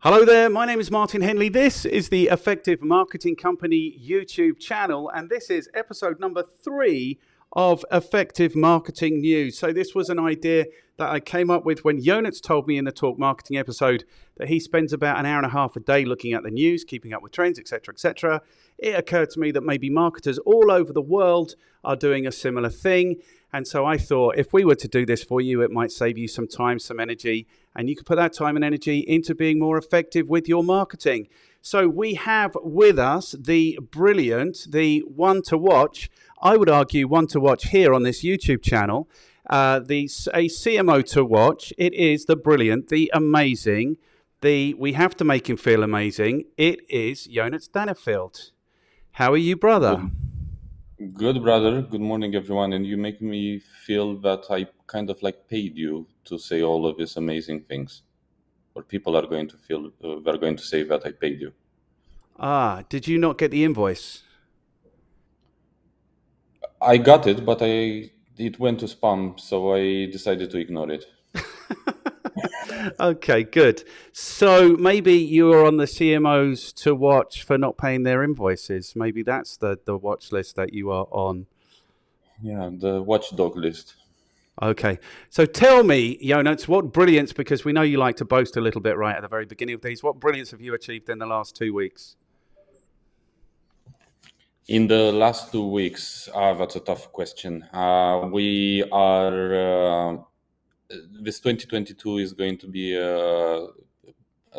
Hello there, my name is Martin Henley. This is the Effective Marketing Company YouTube channel, and this is episode number 3 of Effective Marketing News. So this was an idea that I came up with when Ionut told me in the Talk Marketing episode that he spends about an hour and a half a day looking at the news, keeping up with trends, etc., etc. It occurred to me that maybe marketers all over the world are doing a similar thing. And so I thought if we were to do this for you, it might save you some time, some energy, and you could put that time and energy into being more effective with your marketing. So we have with us the brilliant, the one to watch, I would argue one to watch here on this YouTube channel, a CMO to watch. It is the brilliant, the amazing, we have to make him feel amazing. It is Ionut Danifeld. How are you, brother? Good, brother. Good morning, everyone. And you make me feel that I kind of like paid you to say all of these amazing things. Or people are going to feel, they're going to say that I paid you. Did you not get the invoice? I got it, but it went to spam, so I decided to ignore it. Okay, good. So maybe you are on the CMOs to watch for not paying their invoices. Maybe that's the watch list that you are on. Yeah, the watchdog list. Okay. So tell me, Ionut, what brilliance, because we know you like to boast a little bit right at the very beginning of these, what brilliance have you achieved in the last 2 weeks? In the last 2 weeks, that's a tough question. We are... this 2022 is going to be a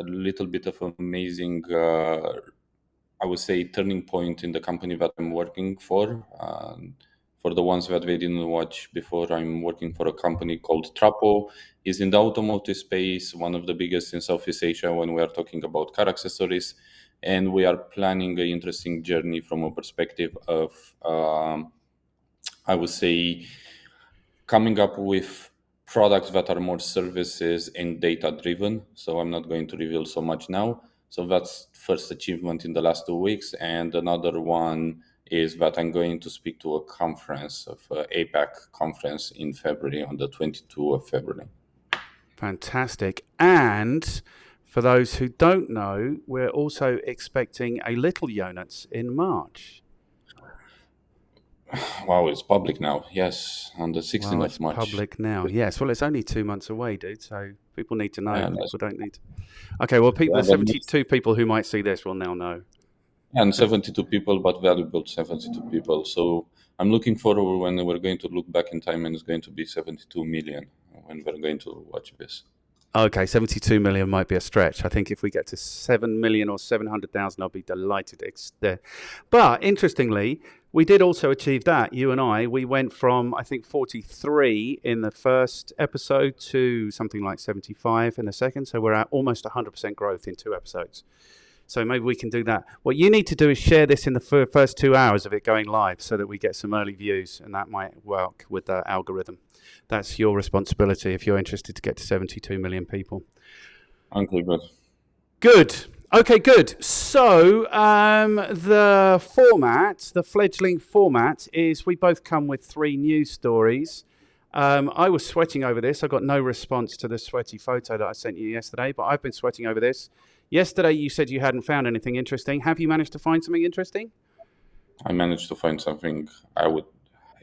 little bit of amazing, I would say, turning point in the company that I'm working for. For the ones that they didn't watch before, I'm working for a company called Trapo. It's in the automotive space, one of the biggest in Southeast Asia when we are talking about car accessories. And we are planning an interesting journey from a perspective of, I would say, coming up with products that are more services and data driven. So I'm not going to reveal so much now. So that's first achievement in the last 2 weeks. And another one is that I'm going to speak to a conference of APAC conference in February, on the 22nd of February. Fantastic. And for those who don't know, we're also expecting a little Ionut in March. Wow, it's public now. Yes, on the 16th of March. It's public now. Yes. Well, it's only 2 months away, dude. So people need to know. Yeah, people don't need to. Okay. Well, the 72 people who might see this will now know. And 72 people, but valuable 72 people. So I'm looking forward when we're going to look back in time, and it's going to be 72 million when we're going to watch this. Okay, 72 million might be a stretch. I think if we get to 7 million or 700,000, I'll be delighted. But interestingly, we did also achieve that. You and I, we went from, I think, 43 in the first episode to something like 75 in the second. So we're at almost 100% growth in 2 episodes. So maybe we can do that. What you need to do is share this in the first 2 hours of it going live so that we get some early views, and that might work with the algorithm. That's your responsibility if you're interested to get to 72 million people. Okay, good. Good. Okay, good. So the format, the fledgling format, is we both come with 3 news stories. I was sweating over this. I got no response to the sweaty photo that I sent you yesterday, but I've been sweating over this. Yesterday, you said you hadn't found anything interesting. Have you managed to find something interesting? I managed to find something. I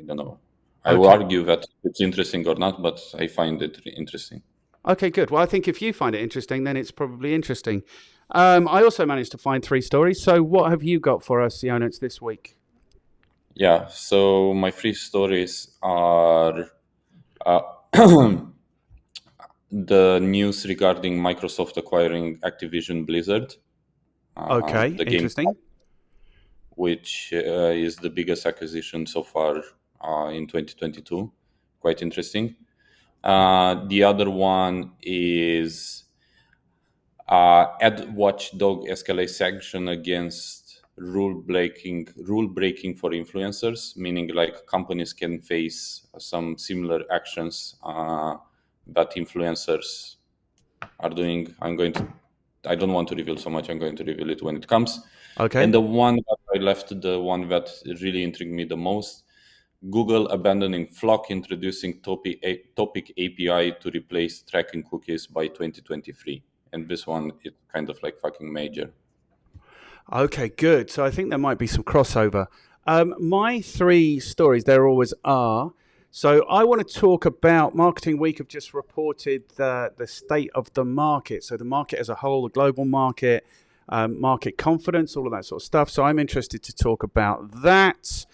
don't know. I will argue that it's interesting or not, but I find it interesting. Okay, good. Well, I think if you find it interesting, then it's probably interesting. I also managed to find 3 stories. So what have you got for us, Ionut, this week? Yeah, so my 3 stories are the news regarding Microsoft acquiring Activision Blizzard. Okay, interesting. Which is the biggest acquisition so far in 2022. Quite interesting. The other one is ad watchdog escalates sanction against rule breaking for influencers, meaning like companies can face some similar actions that influencers are doing. I don't want to reveal so much. I'm going to reveal it when it comes. Okay. And the one that I left, the one that really intrigued me the most, Google abandoning Floc, introducing topic API to replace tracking cookies by 2023. and this one is kind of like fucking major. Okay, good. So I think there might be some crossover. My three stories, there always are. So I want to talk about Marketing Week have just reported the state of the market. So the market as a whole, the global market, market confidence, all of that sort of stuff. So I'm interested to talk about that.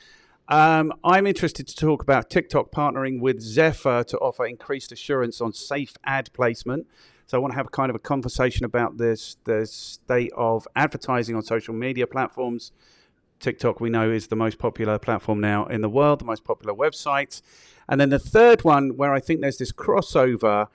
I'm interested to talk about TikTok partnering with Zephyr to offer increased assurance on safe ad placement. So I want to have kind of a conversation about this, the state of advertising on social media platforms. TikTok, we know, is the most popular platform now in the world, the most popular website. And then the third one, where I think there's this crossover,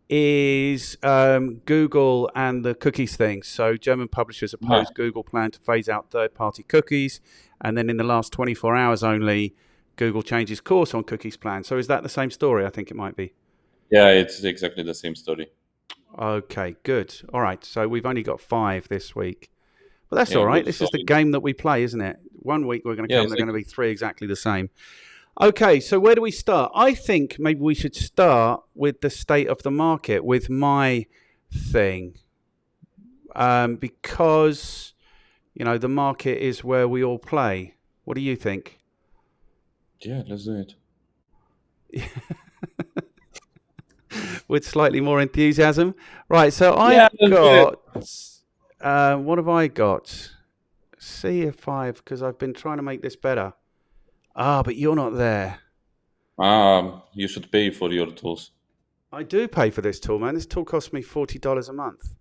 is Google and the cookies thing. So German publishers oppose Google plan to phase out third-party cookies. And then in the last 24 hours only, Google changes course on cookies plan. So is that the same story? I think it might be. Yeah, it's exactly the same story. Okay, good. All right. So we've only got 5 this week. But that's all right. This is the game that we play, isn't it? One week we're going to come, exactly. They're going to be 3 exactly the same. Okay, so where do we start? I think maybe we should start with the state of the market, with my thing. Because, you know, the market is where we all play. What do you think? Yeah, let's do it. With slightly more enthusiasm. Right, so I've got... what have I got? See if because I've been trying to make this better. But you're not there. You should pay for your tools. I do pay for this tool, man. This tool costs me $40 a month.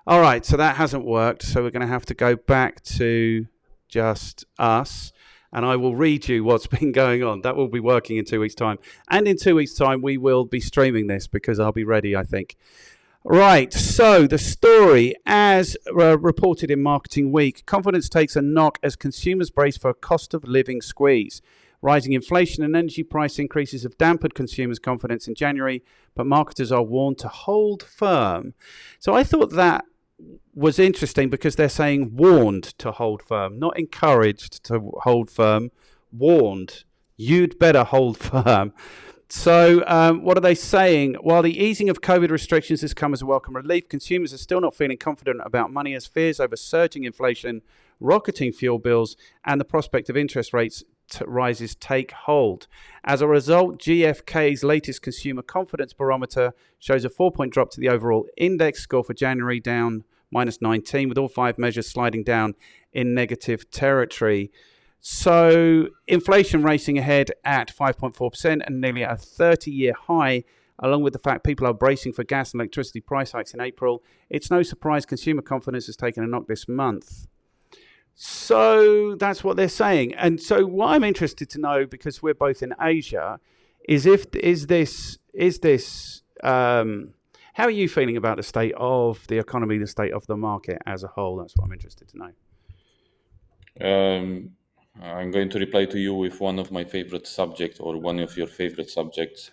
All right, so that hasn't worked. So we're going to have to go back to just us. And I will read you what's been going on. That will be working in 2 weeks' time. And in 2 weeks' time, we will be streaming this because I'll be ready, I think. Right, so the story, as reported in Marketing Week, confidence takes a knock as consumers brace for a cost of living squeeze. Rising inflation and energy price increases have dampened consumers' confidence in January, but marketers are warned to hold firm. So I thought that was interesting because they're saying warned to hold firm, not encouraged to hold firm, warned. You'd better hold firm. So what are they saying? While the easing of COVID restrictions has come as a welcome relief, consumers are still not feeling confident about money as fears over surging inflation, rocketing fuel bills, and the prospect of interest rates rises take hold. As a result, GfK's latest consumer confidence barometer shows a 4-point drop to the overall index score for January, down -19, with all 5 measures sliding down in negative territory. So inflation racing ahead at 5.4% and nearly a 30-year high, along with the fact people are bracing for gas and electricity price hikes in April. It's no surprise consumer confidence has taken a knock this month. So that's what they're saying. And so what I'm interested to know, because we're both in Asia, is how are you feeling about the state of the economy, the state of the market as a whole? That's what I'm interested to know. I'm going to reply to you with one of my favorite subjects, or one of your favorite subjects.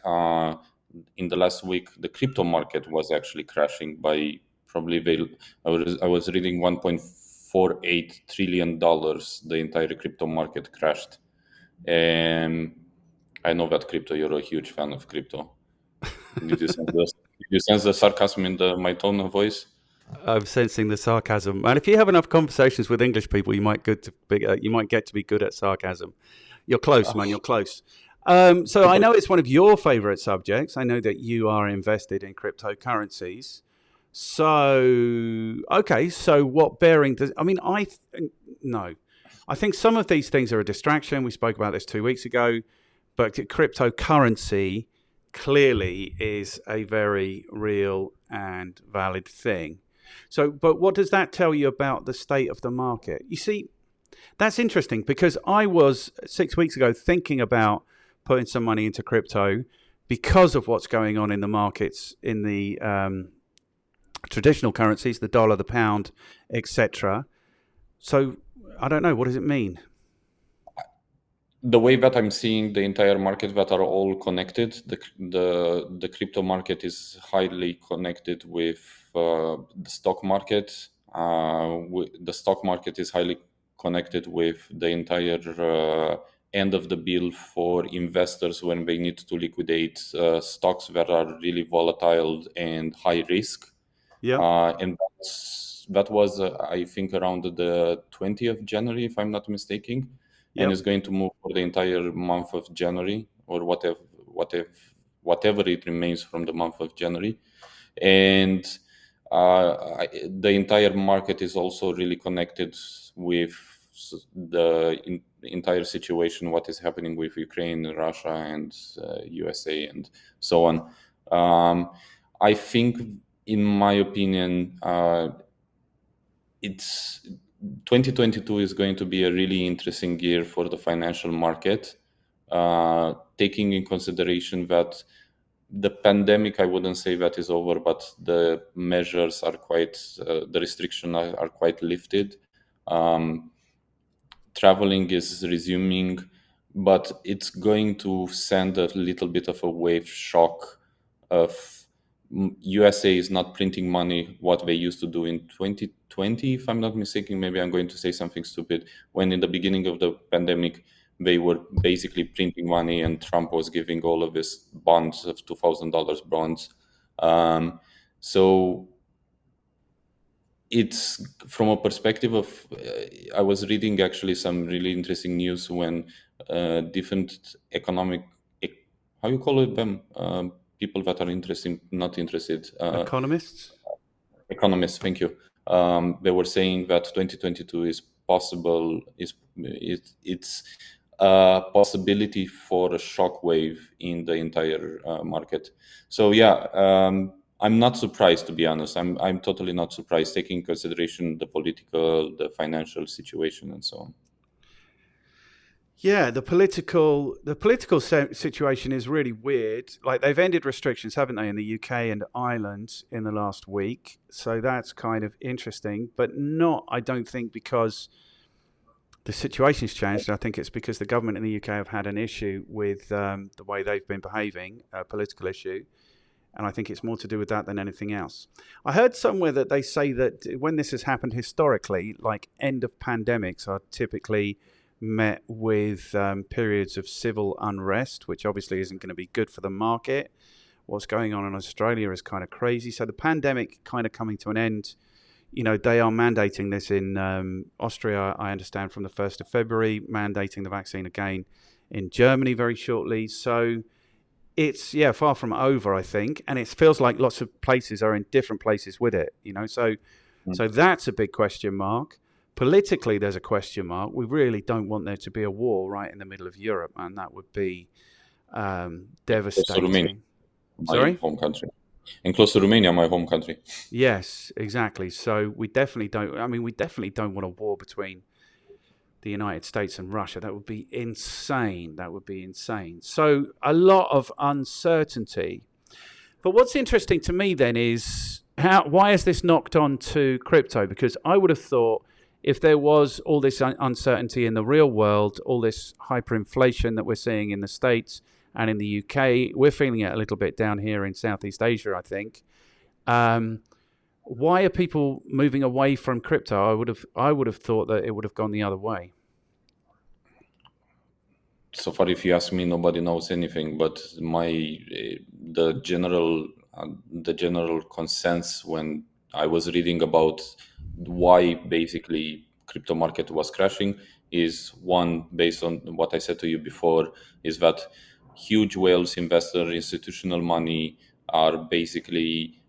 In the last week, the crypto market was actually crashing by probably, I was reading $1.48 trillion. The entire crypto market crashed. And I know that crypto, you're a huge fan of crypto. Did you sense the sarcasm in my tone of voice? I'm sensing the sarcasm, and if you have enough conversations with English people, you might get to be good at sarcasm. You're close, man. You're close. So I know it's one of your favorite subjects. I know that you are invested in cryptocurrencies. So okay, so what bearing does? I mean, no. I think some of these things are a distraction. We spoke about this 2 weeks ago, but cryptocurrency clearly is a very real and valid thing. So, but what does that tell you about the state of the market? You see, that's interesting because I was 6 weeks ago thinking about putting some money into crypto because of what's going on in the markets, in the traditional currencies, the dollar, the pound, etc. So I don't know, what does it mean? The way that I'm seeing the entire market, that are all connected, the crypto market is highly connected with the stock market. The stock market is highly connected with the entire end of the bill for investors when they need to liquidate stocks that are really volatile and high risk. Yep. And that was, I think, around the 20th of January, if I'm not mistaken, and Yep. it's going to move for the entire month of January, or whatever, whatever it remains from the month of January. And the entire market is also really connected with the entire situation, what is happening with Ukraine, Russia, and USA, and so on. I think, in my opinion, it's 2022 is going to be a really interesting year for the financial market, taking in consideration that the pandemic, I wouldn't say that is over, but the measures are the restrictions are quite lifted. Um, Traveling is resuming, but it's going to send a little bit of a wave shock of USA is not printing money what they used to do in 2020, if I'm not mistaken. Maybe I'm going to say something stupid. When in the beginning of the pandemic, they were basically printing money, and Trump was giving all of his bonds of $2,000 bonds. So it's from a perspective of I was reading actually some really interesting news when different how you call it them, people that are interested, not interested, Economists. economists, thank you. They were saying that 2022 is possible, it's a possibility for a shockwave in the entire market. So yeah, I'm not surprised, to be honest. I'm totally not surprised, taking in consideration the political, the financial situation, and so on. Yeah, the political situation is really weird. Like they've ended restrictions, haven't they, in the UK and Ireland in the last week? So that's kind of interesting, but not, I don't think, because the situation's changed. I think it's because the government in the UK have had an issue with the way they've been behaving, a political issue. And I think it's more to do with that than anything else. I heard somewhere that they say that when this has happened historically, like end of pandemics are typically met with periods of civil unrest, which obviously isn't going to be good for the market. What's going on in Australia is kind of crazy. So the pandemic kind of coming to an end. You know, they are mandating this in Austria, I understand, from the 1st of February, mandating the vaccine again in Germany very shortly. So it's far from over, I think, and it feels like lots of places are in different places with it. So that's a big question mark. Politically, there's a question mark. We really don't want there to be a war right in the middle of Europe, and that would be Also, Romania, devastating. my Sorry? home country, and close to Romania, my home country. Yes, exactly. So we definitely don't. I mean, we definitely don't want a war between the United States and Russia. That would be insane. That would be insane. So a lot of uncertainty. But what's interesting to me then is why has this knocked on to crypto? Because I would have thought if there was all this uncertainty in the real world, all this hyperinflation that we're seeing in the States and in the UK, we're feeling it a little bit down here in Southeast Asia, I think. Why are people moving away from crypto? I would have thought that it would have gone the other way. So far, if you ask me, nobody knows anything. But the general consensus when I was reading about why basically crypto market was crashing is, one, based on what I said to you before, is that huge whales, investor, institutional money are basically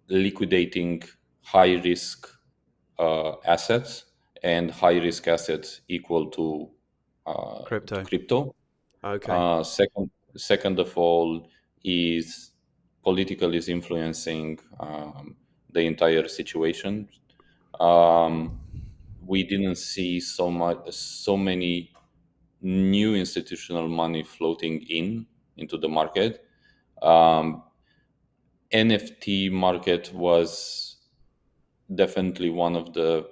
liquidating high risk assets, and high risk assets equal to Crypto. crypto. Okay. Second of all, is political is influencing the entire situation. We didn't see so many new institutional money floating into the market. NFT market was definitely one of the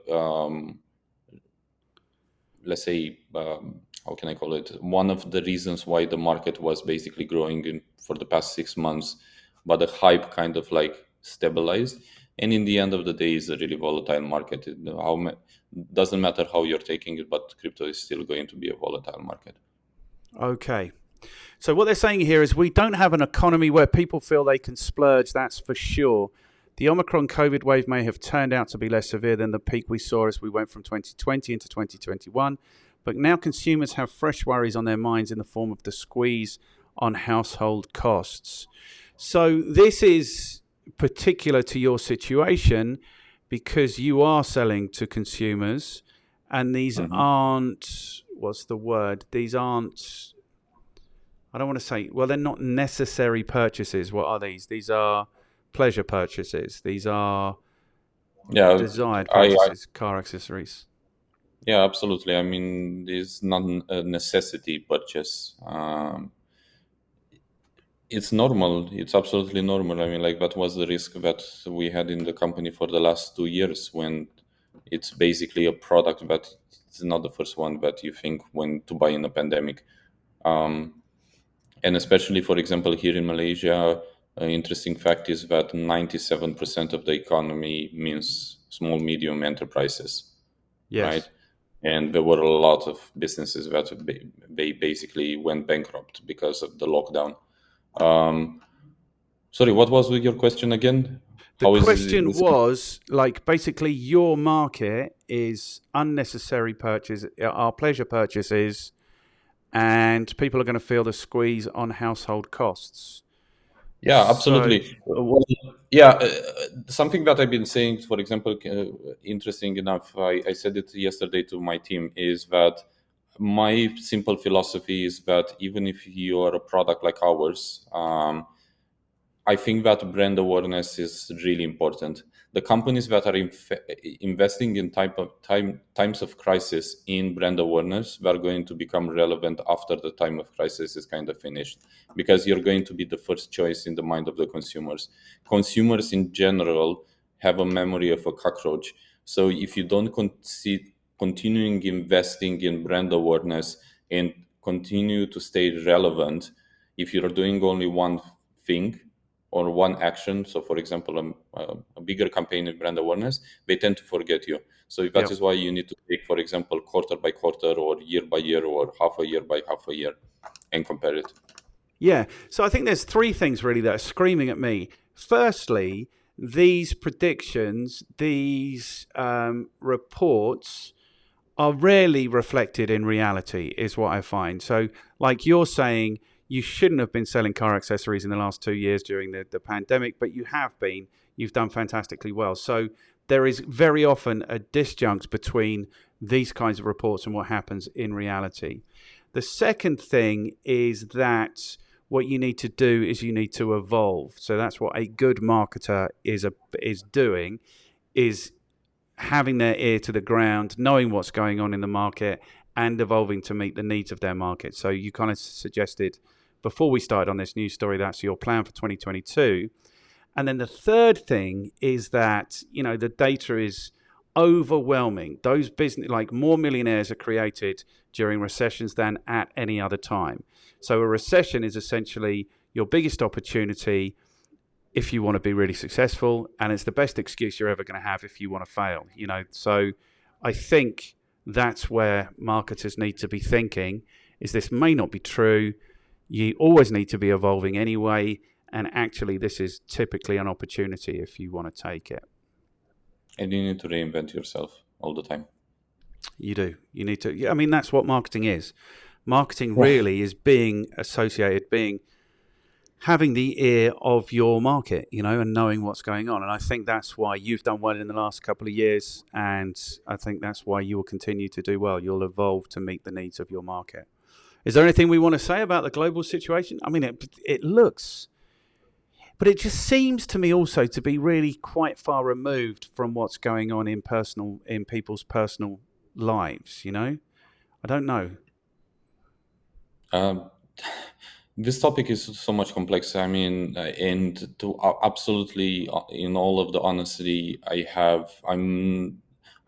let's say, how can I call it? One of the reasons why the market was basically growing for the past 6 months, but the hype kind of like stabilized. And in the end of the day, it's a really volatile market. Doesn't matter how you're taking it, but crypto is still going to be a volatile market. Okay. So what they're saying here is we don't have an economy where people feel they can splurge, that's for sure. The Omicron COVID wave may have turned out to be less severe than the peak we saw as we went from 2020 into 2021, but now consumers have fresh worries on their minds in the form of the squeeze on household costs. So this is particular to your situation because you are selling to consumers, and these aren't, what's the word? These aren't, I don't want to say, well, they're not necessary purchases. What are these? These are pleasure purchases. These are desired purchases, car accessories. Yeah, absolutely. I mean, it's not a necessity purchase. It's normal. It's absolutely normal. I mean, like, that was the risk that we had in the company for the last 2 years, when it's basically a product that is not the first one that you think when to buy in a pandemic. And especially, for example, here in Malaysia, an interesting fact is that 97% of the economy means small, medium enterprises, Yes. right? And there were a lot of businesses that they basically went bankrupt because of the lockdown. Sorry, what was your question again? The question was, like, basically your market is unnecessary purchase, are pleasure purchases, and people are going to feel the squeeze on household costs. Yeah, absolutely. Well, yeah, something that I've been saying, for example, interesting enough, I said it yesterday to my team, is that my simple philosophy is that even if you are a product like ours, I think that brand awareness is really important. The companies that are investing in times of crisis in brand awareness, are going to become relevant after the time of crisis is kind of finished, because you're going to be the first choice in the mind of the consumers. Consumers in general have a memory of a cockroach. So if you don't continuing investing in brand awareness and continue to stay relevant, if you're doing only one thing or one action, so for example, a bigger campaign in brand awareness, they tend to forget you. So that is why you need to take, for example, quarter by quarter or year by year or half a year by half a year and compare it. Yeah. So I think there's three things really that are screaming at me. Firstly, these predictions, these reports are rarely reflected in reality, is what I find. So like you're saying, you shouldn't have been selling car accessories in the last 2 years during the pandemic, but you have been. You've done fantastically well. So there is very often a disjunct between these kinds of reports and what happens in reality. The second thing is that what you need to do is you need to evolve. So that's what a good marketer is doing, is having their ear to the ground, knowing what's going on in the market, and evolving to meet the needs of their market. So you kind of suggested before we started on this news story, that's your plan for 2022. And then the third thing is that, the data is overwhelming. Those more millionaires are created during recessions than at any other time. So a recession is essentially your biggest opportunity if you want to be really successful, and it's the best excuse you're ever going to have if you want to fail. So I think that's where marketers need to be thinking, is this may not be true. You always need to be evolving anyway, and actually this is typically an opportunity if you want to take it. And you need to reinvent yourself all the time. You do. You need to. I mean, that's what marketing is. Marketing really is being associated, having the ear of your market, and knowing what's going on. And I think that's why you've done well in the last couple of years, and I think that's why you will continue to do well. You'll evolve to meet the needs of your market. Is there anything we want to say about the global situation? I mean, it looks, but it just seems to me also to be really quite far removed from what's going on in people's personal lives. I don't know. This topic is so much complex. I mean, and to absolutely, in all of the honesty, I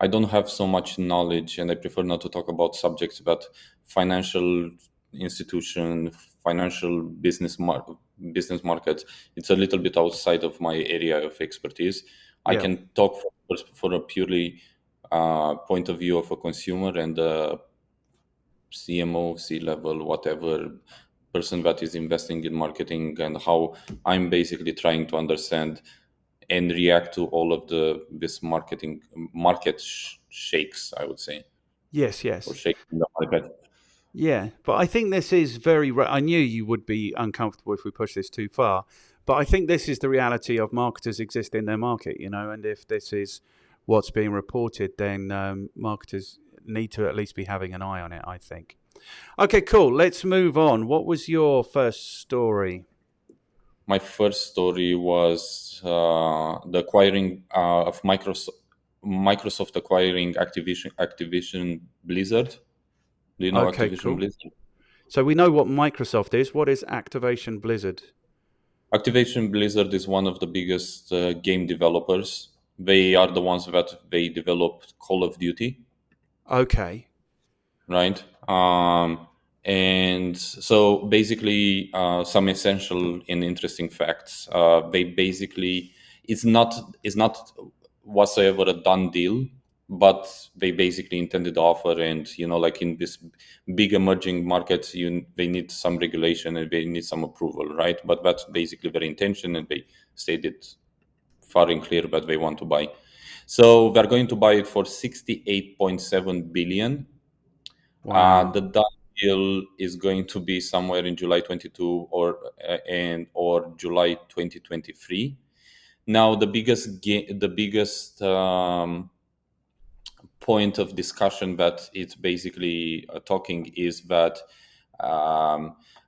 don't have so much knowledge, and I prefer not to talk about subjects that financial institution, financial business markets. It's a little bit outside of my area of expertise. I can talk for a purely point of view of a consumer and CMO, C-level, whatever person that is investing in marketing, and how I'm basically trying to understand and react to all of this market shakes, I would say, Yes, or yes. shakes in the market. Yeah, but I think this is very. I knew you would be uncomfortable if we push this too far, but I think this is the reality of marketers exist in their market, and if this is what's being reported, then marketers need to at least be having an eye on it, I think. Okay, cool. Let's move on. What was your first story? My first story was the acquiring of Microsoft acquiring Activision Blizzard. Do you know Okay, Activision cool. Blizzard? So we know what Microsoft is. What is Activation Blizzard? Activision Blizzard is one of the biggest game developers. They are the ones that they developed Call of Duty, Okay. right? And so basically, some essential and interesting facts. They basically it's not whatsoever a done deal, but they basically intended to offer. And like in this big emerging market, they need some regulation and they need some approval, right? But that's basically their intention, and they stated far and clear that they want to buy. So they're going to buy it for 68.7 billion. Wow. The done deal is going to be somewhere in July 22 or July 2023. Now, the biggest point of discussion that it's basically talking is that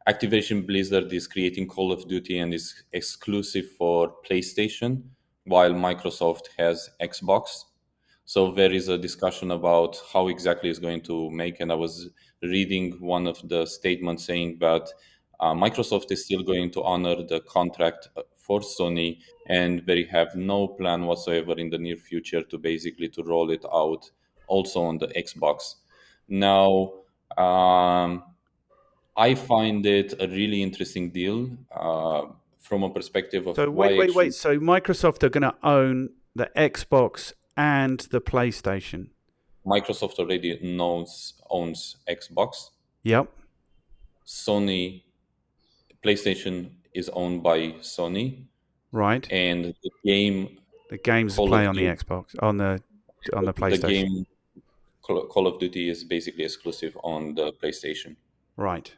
Activision Blizzard is creating Call of Duty and is exclusive for PlayStation, while Microsoft has Xbox. So there is a discussion about how exactly it's going to make. And I was reading one of the statements saying that Microsoft is still going to honor the contract for Sony, and they have no plan whatsoever in the near future to basically to roll it out also on the Xbox. Now, I find it a really interesting deal from a perspective of So why wait. actually So Microsoft are going to own the Xbox and the PlayStation. Microsoft already owns Xbox. Yep. Sony PlayStation is owned by Sony, Right. and the game The games Call play of on the Duty, Xbox on the the PlayStation. game Call of Duty is basically exclusive on the PlayStation. Right.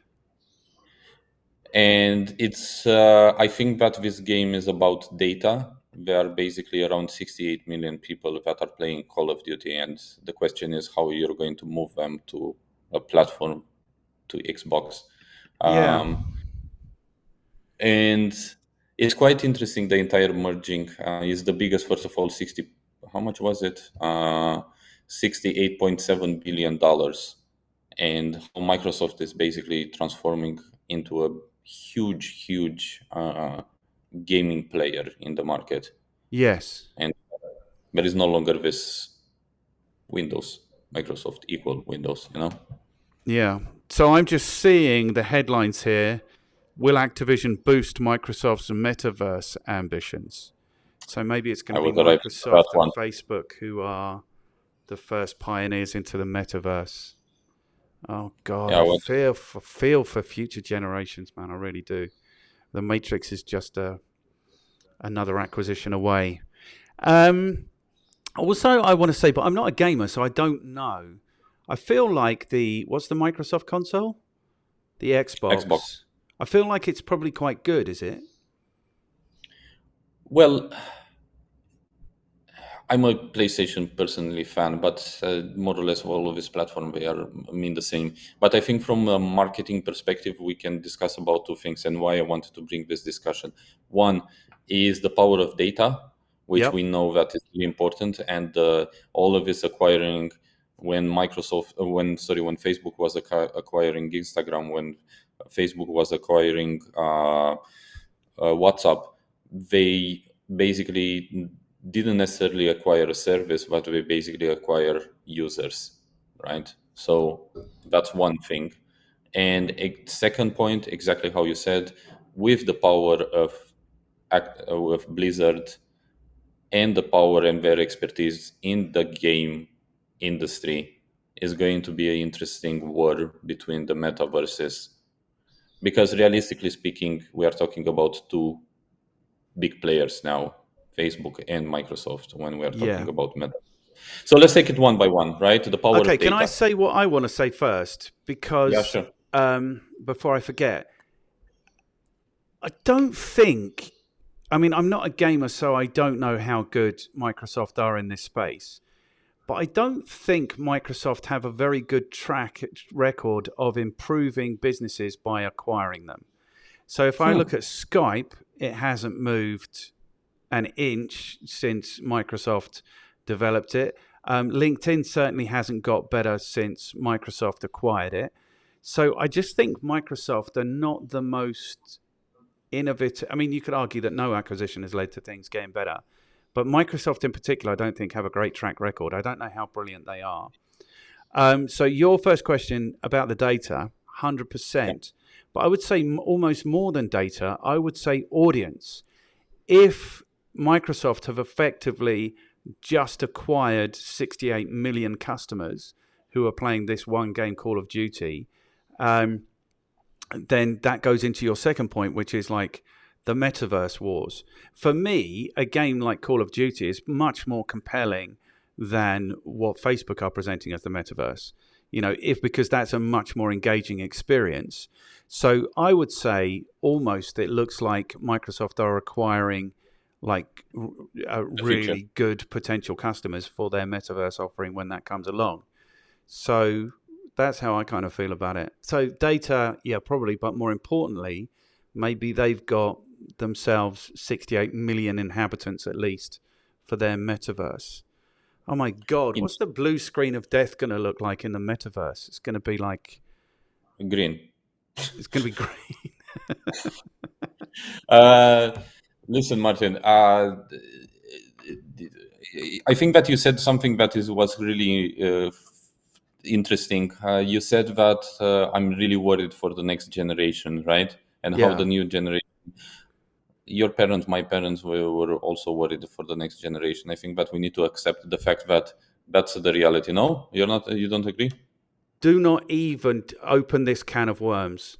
And it's I think that this game is about data. There are basically around 68 million people that are playing Call of Duty, and the question is how you're going to move them to a platform, to Xbox. Yeah. um, and it's quite interesting. The entire merging is the biggest. First of all, 60, how much was it? 68.7 billion dollars. And how Microsoft is basically transforming into a huge gaming player in the market. Yes. And there is no longer this Windows, Microsoft equal Windows. Yeah. So I'm just seeing the headlines here. Will Activision boost Microsoft's metaverse ambitions? So maybe it's going I to be was arriving at that Microsoft and one. Facebook who are the first pioneers into the metaverse. Oh God, Yeah, I what? feel for future generations, man. I really do. The Matrix is just another acquisition away. Also, I want to say, but I'm not a gamer, so I don't know. I feel like what's the Microsoft console? The Xbox. Xbox. I feel like it's probably quite good, is it? Well, I'm a PlayStation personally fan, but more or less all of these platforms they are mean the same. But I think from a marketing perspective, we can discuss about two things and why I wanted to bring this discussion. One is the power of data, which Yep. we know that is really important, and all of this acquiring when when Facebook was acquiring Instagram, when Facebook was acquiring WhatsApp, they basically didn't necessarily acquire a service, but they basically acquire users, right? So that's one thing. And a second point, exactly how you said, with the power of Blizzard and the power and their expertise in the game industry, is going to be an interesting war between the metaverses. because realistically speaking, we are talking about two big players now, Facebook and Microsoft, when we are talking about Meta. So let's take it one by one, right? The power of data. Can I say what I want to say first? Because yeah, sure. Before I forget, I don't think. I mean, I'm not a gamer, so I don't know how good Microsoft are in this space. But I don't think Microsoft have a very good track record of improving businesses by acquiring them. So if I look at Skype, it hasn't moved an inch since Microsoft developed it. LinkedIn certainly hasn't got better since Microsoft acquired it. So I just think Microsoft are not the most innovative. I mean, you could argue that no acquisition has led to things getting better. But Microsoft in particular, I don't think have a great track record. I don't know how brilliant they are. So your first question about the data, 100%. But I would say almost more than data, I would say audience. If Microsoft have effectively just acquired 68 million customers who are playing this one game, Call of Duty, then that goes into your second point, which is like the metaverse wars. For me, a game like Call of Duty is much more compelling than what Facebook are presenting as the metaverse. Because that's a much more engaging experience. So I would say almost it looks like Microsoft are acquiring like really good potential customers for their metaverse offering when that comes along. So that's how I kind of feel about it. So data, yeah, probably, but more importantly, maybe they've got themselves 68 million inhabitants at least for their metaverse. Oh my God, what's the blue screen of death going to look like in the metaverse? It's going to be like... green. It's going to be green. Listen, Martin, I think that you said something that was really interesting. You said that I'm really worried for the next generation, right? And how the new generation... Your parents, my parents were also worried for the next generation. I think that we need to accept the fact that that's the reality. No, you don't agree? Do not even open this can of worms.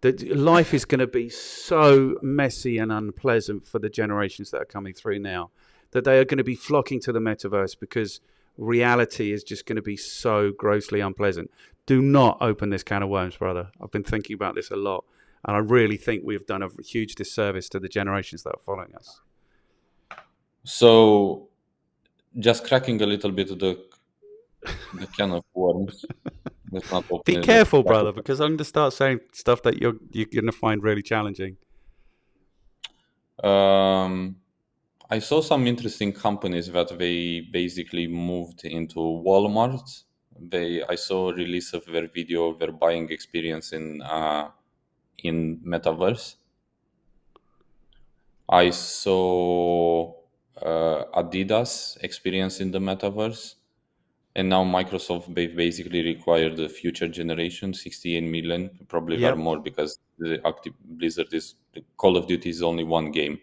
That life is going to be so messy and unpleasant for the generations that are coming through now, that they are going to be flocking to the metaverse because reality is just going to be so grossly unpleasant. Do not open this can of worms, brother. I've been thinking about this a lot. And I really think we've done a huge disservice to the generations that are following us. So, just cracking a little bit of the can of worms. Let's not open Be careful, brother, because I'm going to start saying stuff that you're going to find really challenging. I saw some interesting companies that they basically moved into Walmart. I saw a release of their video of their buying experience in metaverse. I saw Adidas experience in the metaverse, and now Microsoft basically required the future generation 68 million, probably there are more because the Blizzard Call of Duty is only one game.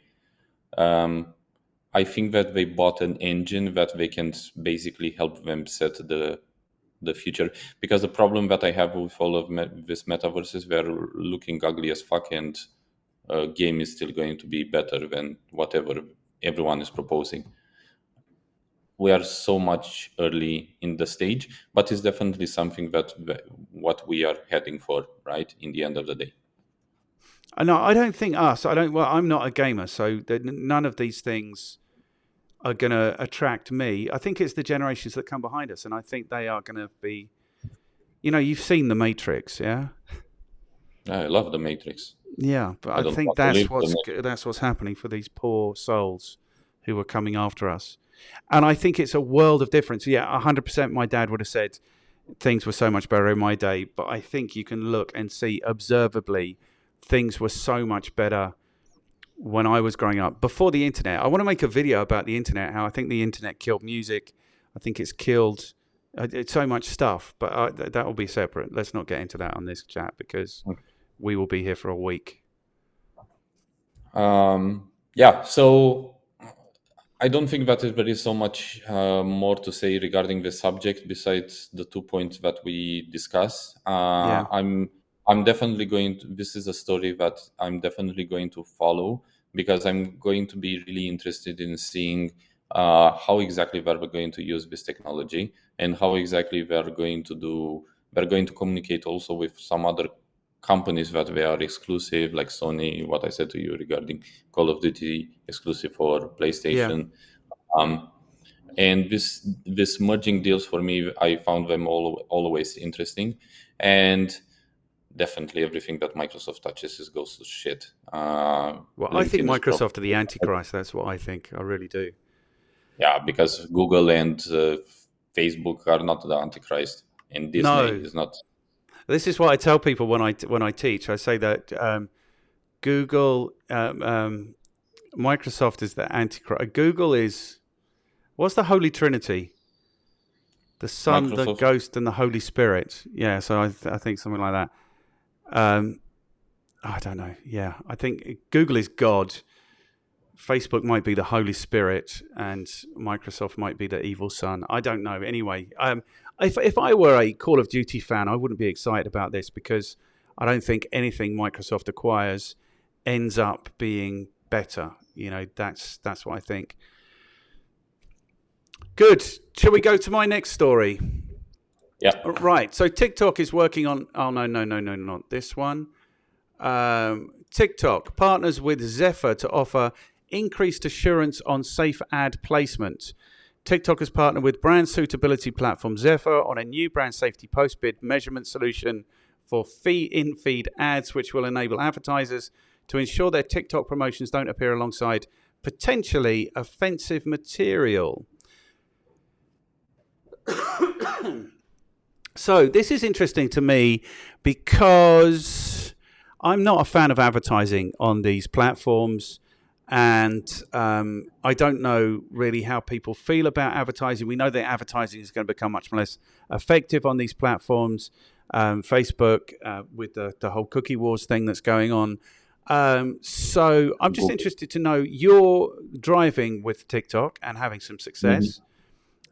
I think that they bought an engine that they can basically help them set the future, because the problem that I have with all of this metaverse is they're looking ugly as fuck, and game is still going to be better than whatever everyone is proposing. We are so much early in the stage, but it's definitely something that what we are heading for, right? In the end of the day. No, I don't think us. Well, I'm not a gamer, so none of these things are going to attract me. I think it's the generations that come behind us, and I think they are going to be. You've seen The Matrix, yeah? I love The Matrix. Yeah, but I think that's what's happening for these poor souls who are coming after us. And I think it's a world of difference. Yeah, 100% my dad would have said things were so much better in my day, but I think you can look and see observably things were so much better when I was growing up, before the internet. I want to make a video about the internet, how I think the internet killed music. I think it's killed so much stuff, but that will be separate. Let's not get into that on this chat because we will be here for a week. Yeah, so I don't think that there is so much more to say regarding the subject besides the 2 points that we discussed. I'm I'm definitely going to. This is a story that I'm definitely going to follow, because I'm going to be really interested in seeing how exactly they're going to use this technology, and how exactly they're going to do. They're going to communicate also with some other companies that they are exclusive, like Sony. What I said to you regarding Call of Duty exclusive for Yeah. PlayStation. Um, and this merging deals, for me, I found them always interesting, and definitely everything that Microsoft touches is goes to shit. Well, I think LinkedIn is probably, Microsoft are the Antichrist. That's what I think. I really do. yeah, because Google and Facebook are not the Antichrist, and Disney No, is not. this is what I tell people when I teach. I say that Google, Microsoft is the Antichrist. Google is what's the Holy Trinity? The Son, the Microsoft. Ghost, and the Holy Spirit. Yeah, so I think something like that. Um, I don't know. Yeah, I think Google is God. Facebook might be the Holy Spirit, and Microsoft might be the evil son. I don't know. Anyway, if I were a Call of Duty fan, I wouldn't be excited about this because I don't think anything Microsoft acquires ends up being better. You know, that's what I think. Good. Shall we go to my next story? Yeah. Right. So TikTok is working on. Oh no, not this one. TikTok partners with Zephyr to offer increased assurance on safe ad placement. TikTok has partnered with brand suitability platform Zephyr on a new brand safety post-bid measurement solution for in-feed ads, which will enable advertisers to ensure their TikTok promotions don't appear alongside potentially offensive material. So this is interesting to me because I'm not a fan of advertising on these platforms, and I don't know really how people feel about advertising. We know that advertising is going to become much less effective on these platforms. Facebook with the whole cookie wars thing that's going on. So I'm just interested to know, you're driving with TikTok and having some success.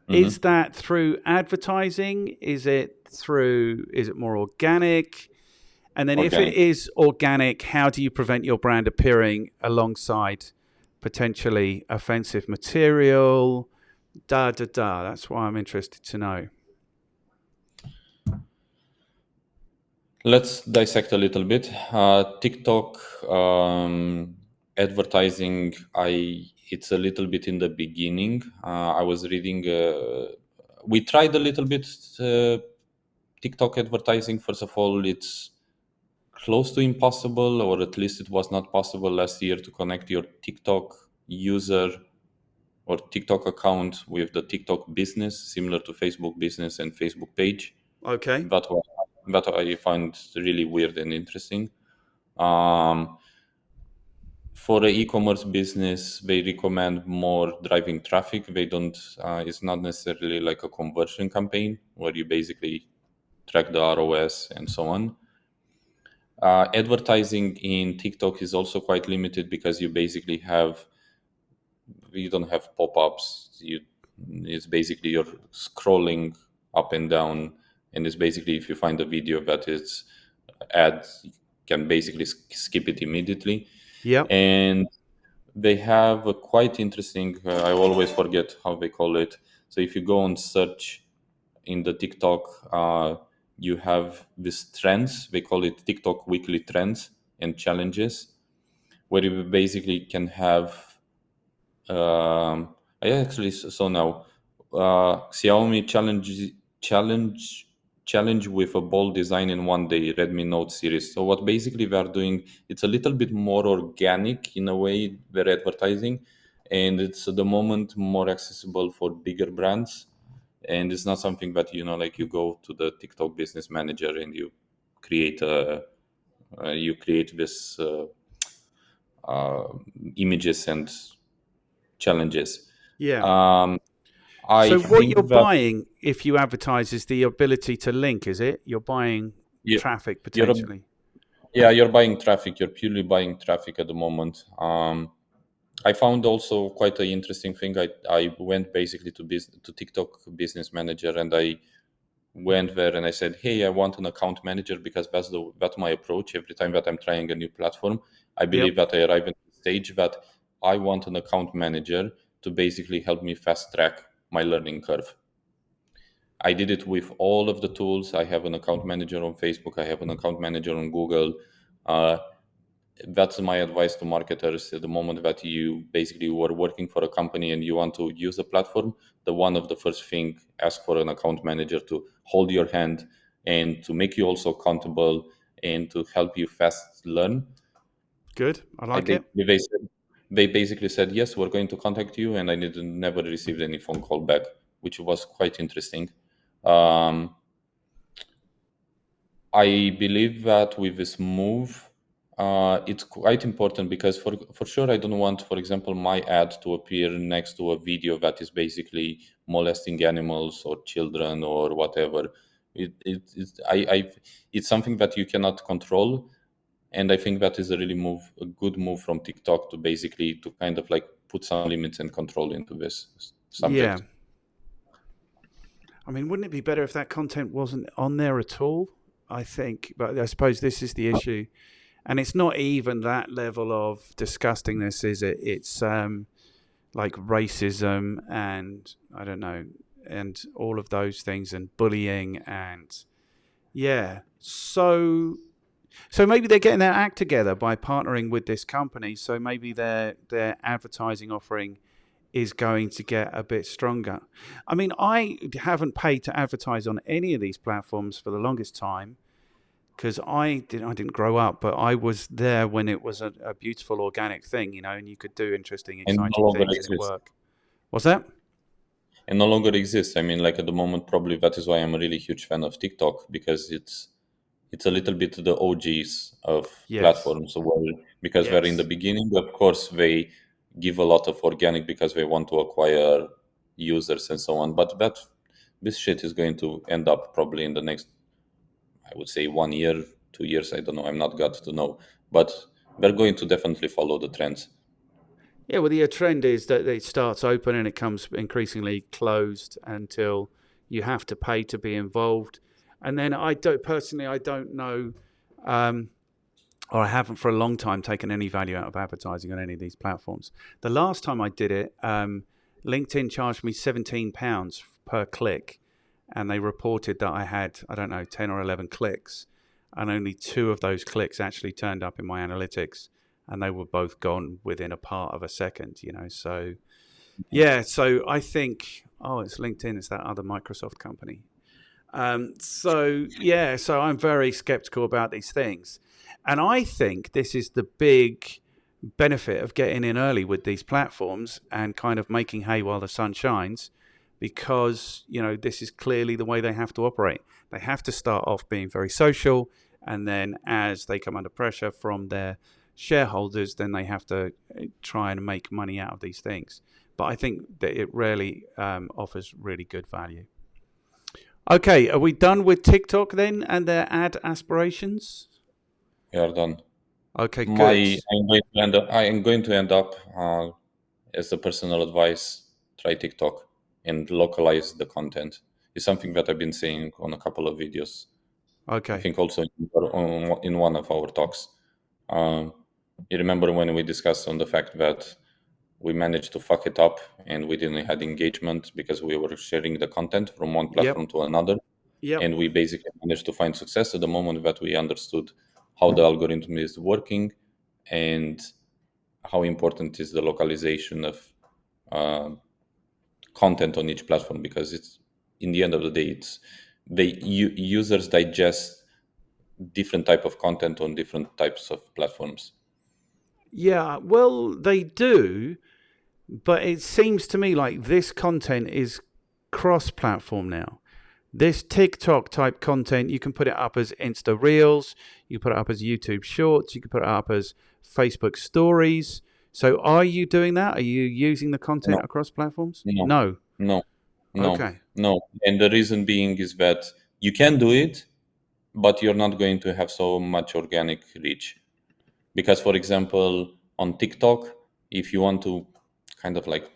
Is that through advertising? Is it more organic? And then if it Organic. is organic, how do you prevent your brand appearing alongside potentially offensive material? That's why I'm interested to know. Let's dissect a little bit. TikTok advertising. It's a little bit in the beginning. I was reading. We tried a little bit TikTok advertising. First of all, it's close to impossible, or at least it was not possible last year, to connect your TikTok user or TikTok account with the TikTok business, similar to Facebook business and Facebook page. Okay. That I find really weird and interesting. For the e-commerce business, they recommend more driving traffic. They don't. It's not necessarily like a conversion campaign where you basically track the ROS and so on. Advertising in TikTok is also quite limited because you don't have pop-ups. It's basically you're scrolling up and down, and it's basically, if you find a video that is ad, you can basically skip it immediately. Yeah. And they have a quite interesting, I always forget how they call it. So if you go on search in the TikTok, you have these trends. They call it TikTok weekly trends and challenges, where you basically can have. I actually saw now Xiaomi challenge with a bold design in one day, Redmi Note series. So what basically they are doing, it's a little bit more organic in a way, their advertising, and it's at the moment more accessible for bigger brands. And it's not something that, like, you go to the TikTok business manager and you create this images and challenges. Yeah. I So what you're think that buying if you advertise is the ability to link, is it? You're buying you, traffic you're potentially. you're buying traffic. You're purely buying traffic at the moment. I found also quite an interesting thing. I went basically to TikTok Business Manager, and I went there and I said, hey, I want an account manager, because that's my approach every time that I'm trying a new platform. I believe that I arrive at the stage that I want an account manager to basically help me fast track my learning curve. I did it with all of the tools. I have an account manager on Facebook. I have an account manager on Google. That's my advice to marketers. At the moment that you basically were working for a company and you want to use a platform, the one of the first thing, ask for an account manager to hold your hand and to make you also accountable and to help you fast learn. Good. I like it. They basically said, yes, we're going to contact you. And I never received any phone call back, which was quite interesting. I believe that with this move, it's quite important, because for sure, I don't want, for example, my ad to appear next to a video that is basically molesting animals or children or whatever. It's something that you cannot control. And I think that is a good move from TikTok to basically to kind of like put some limits and control into this subject. Yeah. I mean, wouldn't it be better if that content wasn't on there at all? I think, but I suppose this is the issue. And it's not even that level of disgustingness, is it? It's like racism and I don't know, and all of those things, and bullying, and yeah. So maybe they're getting their act together by partnering with this company. So maybe their advertising offering is going to get a bit stronger. I mean, I haven't paid to advertise on any of these platforms for the longest time, because I didn't grow up, but I was there when it was a beautiful organic thing, you know, and you could do interesting, And no exciting longer things and it exists. worked. What's that? And no longer exists. I mean, like at the moment, probably that is why I'm a really huge fan of TikTok, because it's a little bit the OGs of Yes. platforms. Well, because they're in the Yes. beginning, of course, they give a lot of organic because they want to acquire users and so on. But this shit is going to end up probably in the next, I would say, 1 year, 2 years. I don't know. I'm not got to know, but they're going to definitely follow the trends. Yeah, well, the trend is that it starts open and it comes increasingly closed until you have to pay to be involved. And then I don't know, or I haven't for a long time taken any value out of advertising on any of these platforms. The last time I did it, LinkedIn charged me £17 per click, and they reported that I had, I don't know, 10 or 11 clicks, and only 2 of those clicks actually turned up in my analytics, and they were both gone within a part of a second, you know. So yeah, so I think, it's LinkedIn, it's that other Microsoft company. So I'm very skeptical about these things. And I think this is the big benefit of getting in early with these platforms and kind of making hay while the sun shines, because, you know, this is clearly the way they have to operate. They have to start off being very social, and then as they come under pressure from their shareholders, then they have to try and make money out of these things. But I think that it rarely offers really good value. Okay, are we done with TikTok then and their ad aspirations? We are done. Okay, good. I am going to end up as a personal advice. Try TikTok and localize the content. It's something that I've been saying on a couple of videos. I Okay. think also in one of our talks. You remember when we discussed on the fact that we managed to fuck it up and we didn't have engagement because we were sharing the content from one platform Yep. to another. Yep. And we basically managed to find success at the moment that we understood how the algorithm is working and how important is the localization of content on each platform, because it's, in the end of the day, it's users digest different type of content on different types of platforms. Yeah, well, they do, but it seems to me like this content is cross-platform now. This TikTok type content, you can put it up as Insta Reels, you can put it up as YouTube Shorts, you can put it up as Facebook Stories. So are you doing that? Are you using the content No, across platforms? no, No. no, no, Okay. no. And the reason being is that you can do it, but you're not going to have so much organic reach. Because, for example, on TikTok, if you want to kind of like,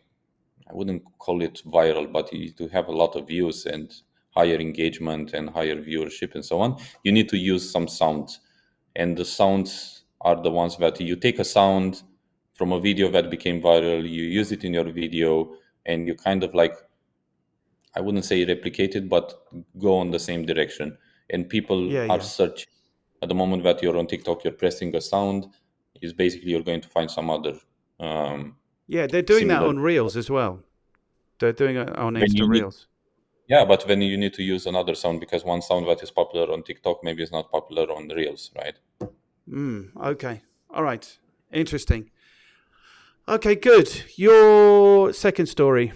I wouldn't call it viral, but to have a lot of views and higher engagement and higher viewership and so on, you need to use some sound. And the sounds are the ones that you take a sound from a video that became viral, you use it in your video, and you kind of like, I wouldn't say replicate it, but go on the same direction. And people Yeah, are yeah. searching. At the moment that you're on TikTok, you're pressing a sound, is basically you're going to find some other Yeah, they're doing that similar. on Reels as well. They're doing it on When Insta you need, Reels. yeah, but when you need to use another sound because one sound that is popular on TikTok maybe is not popular on Reels, right? Okay. All right. Interesting. Okay, good. Your second story.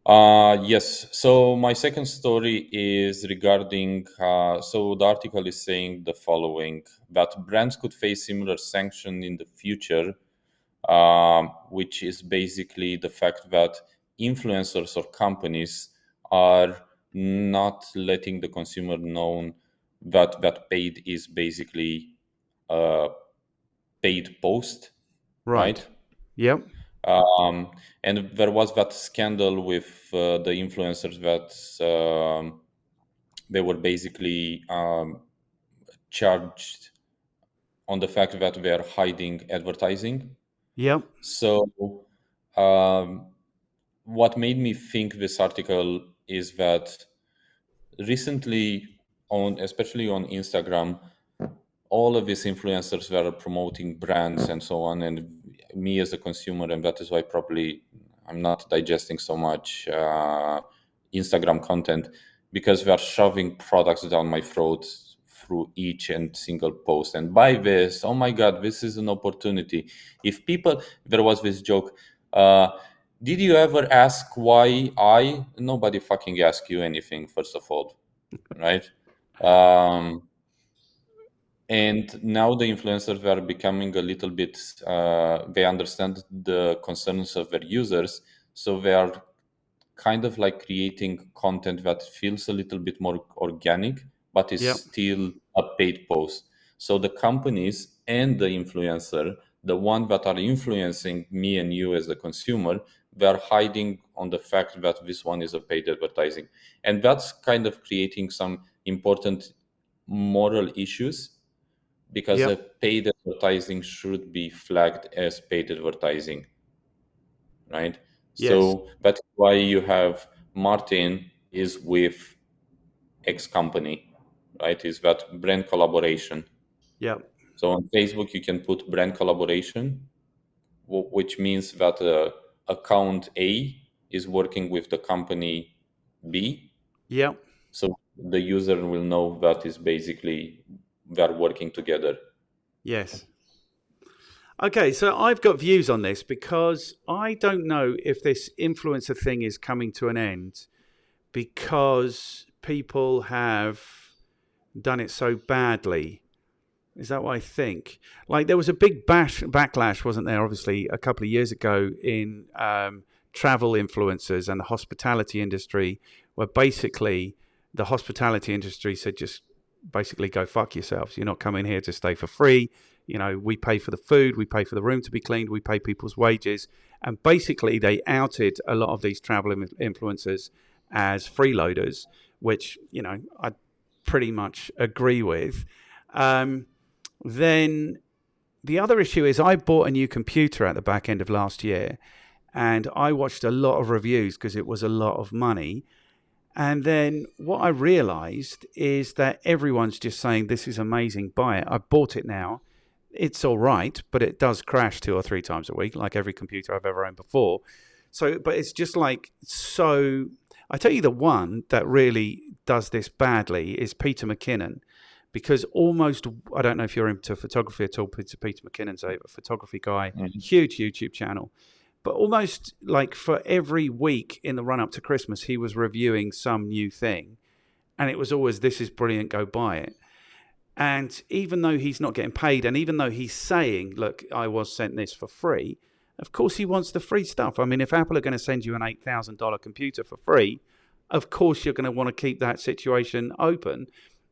Yes. So my second story is regarding. So the article is saying the following: that brands could face similar sanction in the future, which is basically the fact that influencers or companies are not letting the consumer know that paid is basically a paid post, Right. right? Yep. And there was that scandal with the influencers that they were basically charged on the fact that they are hiding advertising. Yep. So, um, what made me think this article is that recently, especially on Instagram, all of these influencers were promoting brands and so on, and me as a consumer, and that is why probably I'm not digesting so much Instagram content, because they are shoving products down my throat through each and single post. And buy this, oh my god, this is an opportunity. If people, there was this joke, did you ever ask why I? Nobody fucking asked you anything, first of all, right? um, and now the influencers are becoming a little bit they understand the concerns of their users, so they are kind of like creating content that feels a little bit more organic but is Yep. still a paid post. So the companies and the influencer, the one that are influencing me and you as a consumer, they are hiding on the fact that this one is a paid advertising, and that's kind of creating some important moral issues, because a Yep. paid advertising should be flagged as paid advertising, right? Yes. So that's why you have Martin is with X company, right? Is that brand collaboration. Yep. So on Facebook, you can put brand collaboration, which means that account A is working with the company B. Yep. So the user will know that is basically they're working together. Yes. Okay, so I've got views on this because I don't know if this influencer thing is coming to an end because people have done it so badly. Is that what I think? Like there was a big backlash, wasn't there? Obviously, a couple of years ago in travel influencers and the hospitality industry, where basically the hospitality industry said just basically go fuck yourselves. You're not coming here to stay for free. You know, we pay for the food, we pay for the room to be cleaned, we pay people's wages, and basically they outed a lot of these travel influencers as freeloaders, which I pretty much agree with. Then the other issue is I bought a new computer at the back end of last year, and I watched a lot of reviews because it was a lot of money. And then what I realized is that everyone's just saying, this is amazing, buy it. I bought it now. It's all right, but it does crash 2 or 3 times a week, like every computer I've ever owned before. So, but it's just like, so I tell you, the one that really does this badly is Peter McKinnon, because almost, I don't know if you're into photography at all, Peter McKinnon's a photography guy, huge YouTube channel. But almost like for every week in the run up to Christmas, he was reviewing some new thing. And it was always, this is brilliant, go buy it. And even though he's not getting paid, and even though he's saying, look, I was sent this for free, of course he wants the free stuff. I mean, if Apple are going to send you an $8,000 computer for free, of course you're going to want to keep that situation open.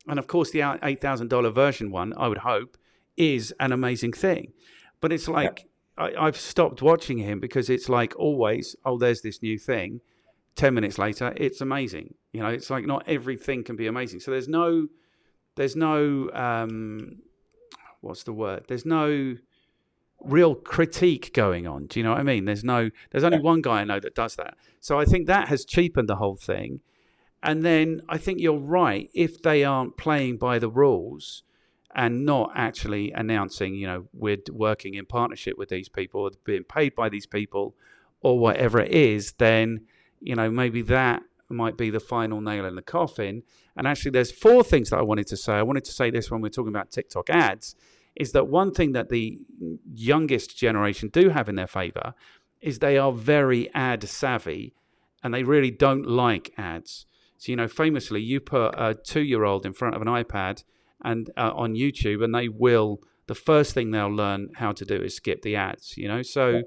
And of course the $8,000 version one, I would hope, is an amazing thing. But it's like, I've stopped watching him because it's like always, oh, there's this new thing. 10 minutes later, it's amazing. It's like not everything can be amazing. So there's no what's the word? There's no real critique going on. Do you know what I mean? There's only one guy I know that does that. So I think that has cheapened the whole thing. And then I think you're right. If they aren't playing by the rules and not actually announcing, we're working in partnership with these people, being paid by these people, or whatever it is, then, maybe that might be the final nail in the coffin. And actually, there's 4 things that I wanted to say. I wanted to say this when we're talking about TikTok ads, is that one thing that the youngest generation do have in their favor is they are very ad savvy and they really don't like ads. So, famously, you put a 2-year-old in front of an iPad and on YouTube, and the first thing they'll learn how to do is skip the ads, So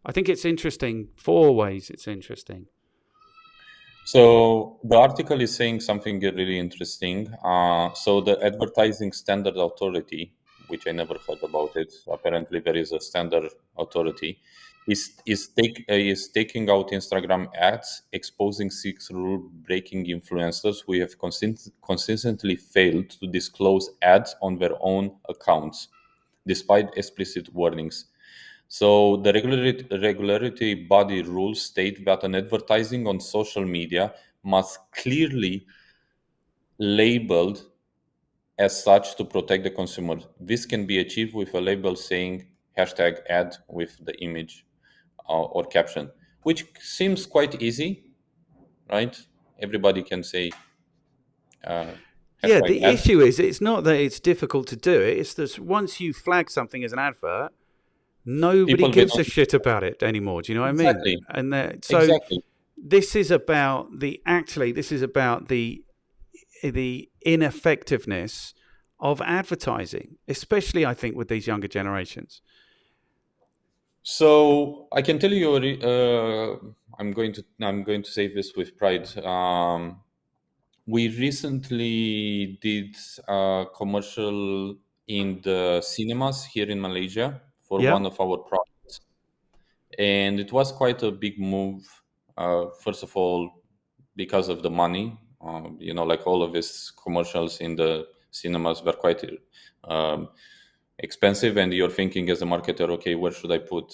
I think it's interesting. 4 ways it's interesting. So the article is saying something really interesting. So the Advertising Standard Authority, which I never heard about it, apparently there is a standard authority, is taking out Instagram ads, exposing 6 rule-breaking influencers who have consistently failed to disclose ads on their own accounts, despite explicit warnings. So the regularity body rules state that an advertising on social media must clearly labeled as such to protect the consumer. This can be achieved with a label saying #ad with the image or caption, which seems quite easy, right? Everybody can say yeah, the ad. issue is it's not that it's difficult to do it. It's that once you flag something as an advert, nobody gives a shit about it anymore. Do you know what I mean? And so exactly. This is about the ineffectiveness of advertising, especially I think with these younger generations. So I can tell you, I'm going to say this with pride. We recently did a commercial in the cinemas here in Malaysia for one of our products, and it was quite a big move. First of all, because of the money, like all of these commercials in the cinemas were quite expensive, and you're thinking as a marketer, okay, where should I put?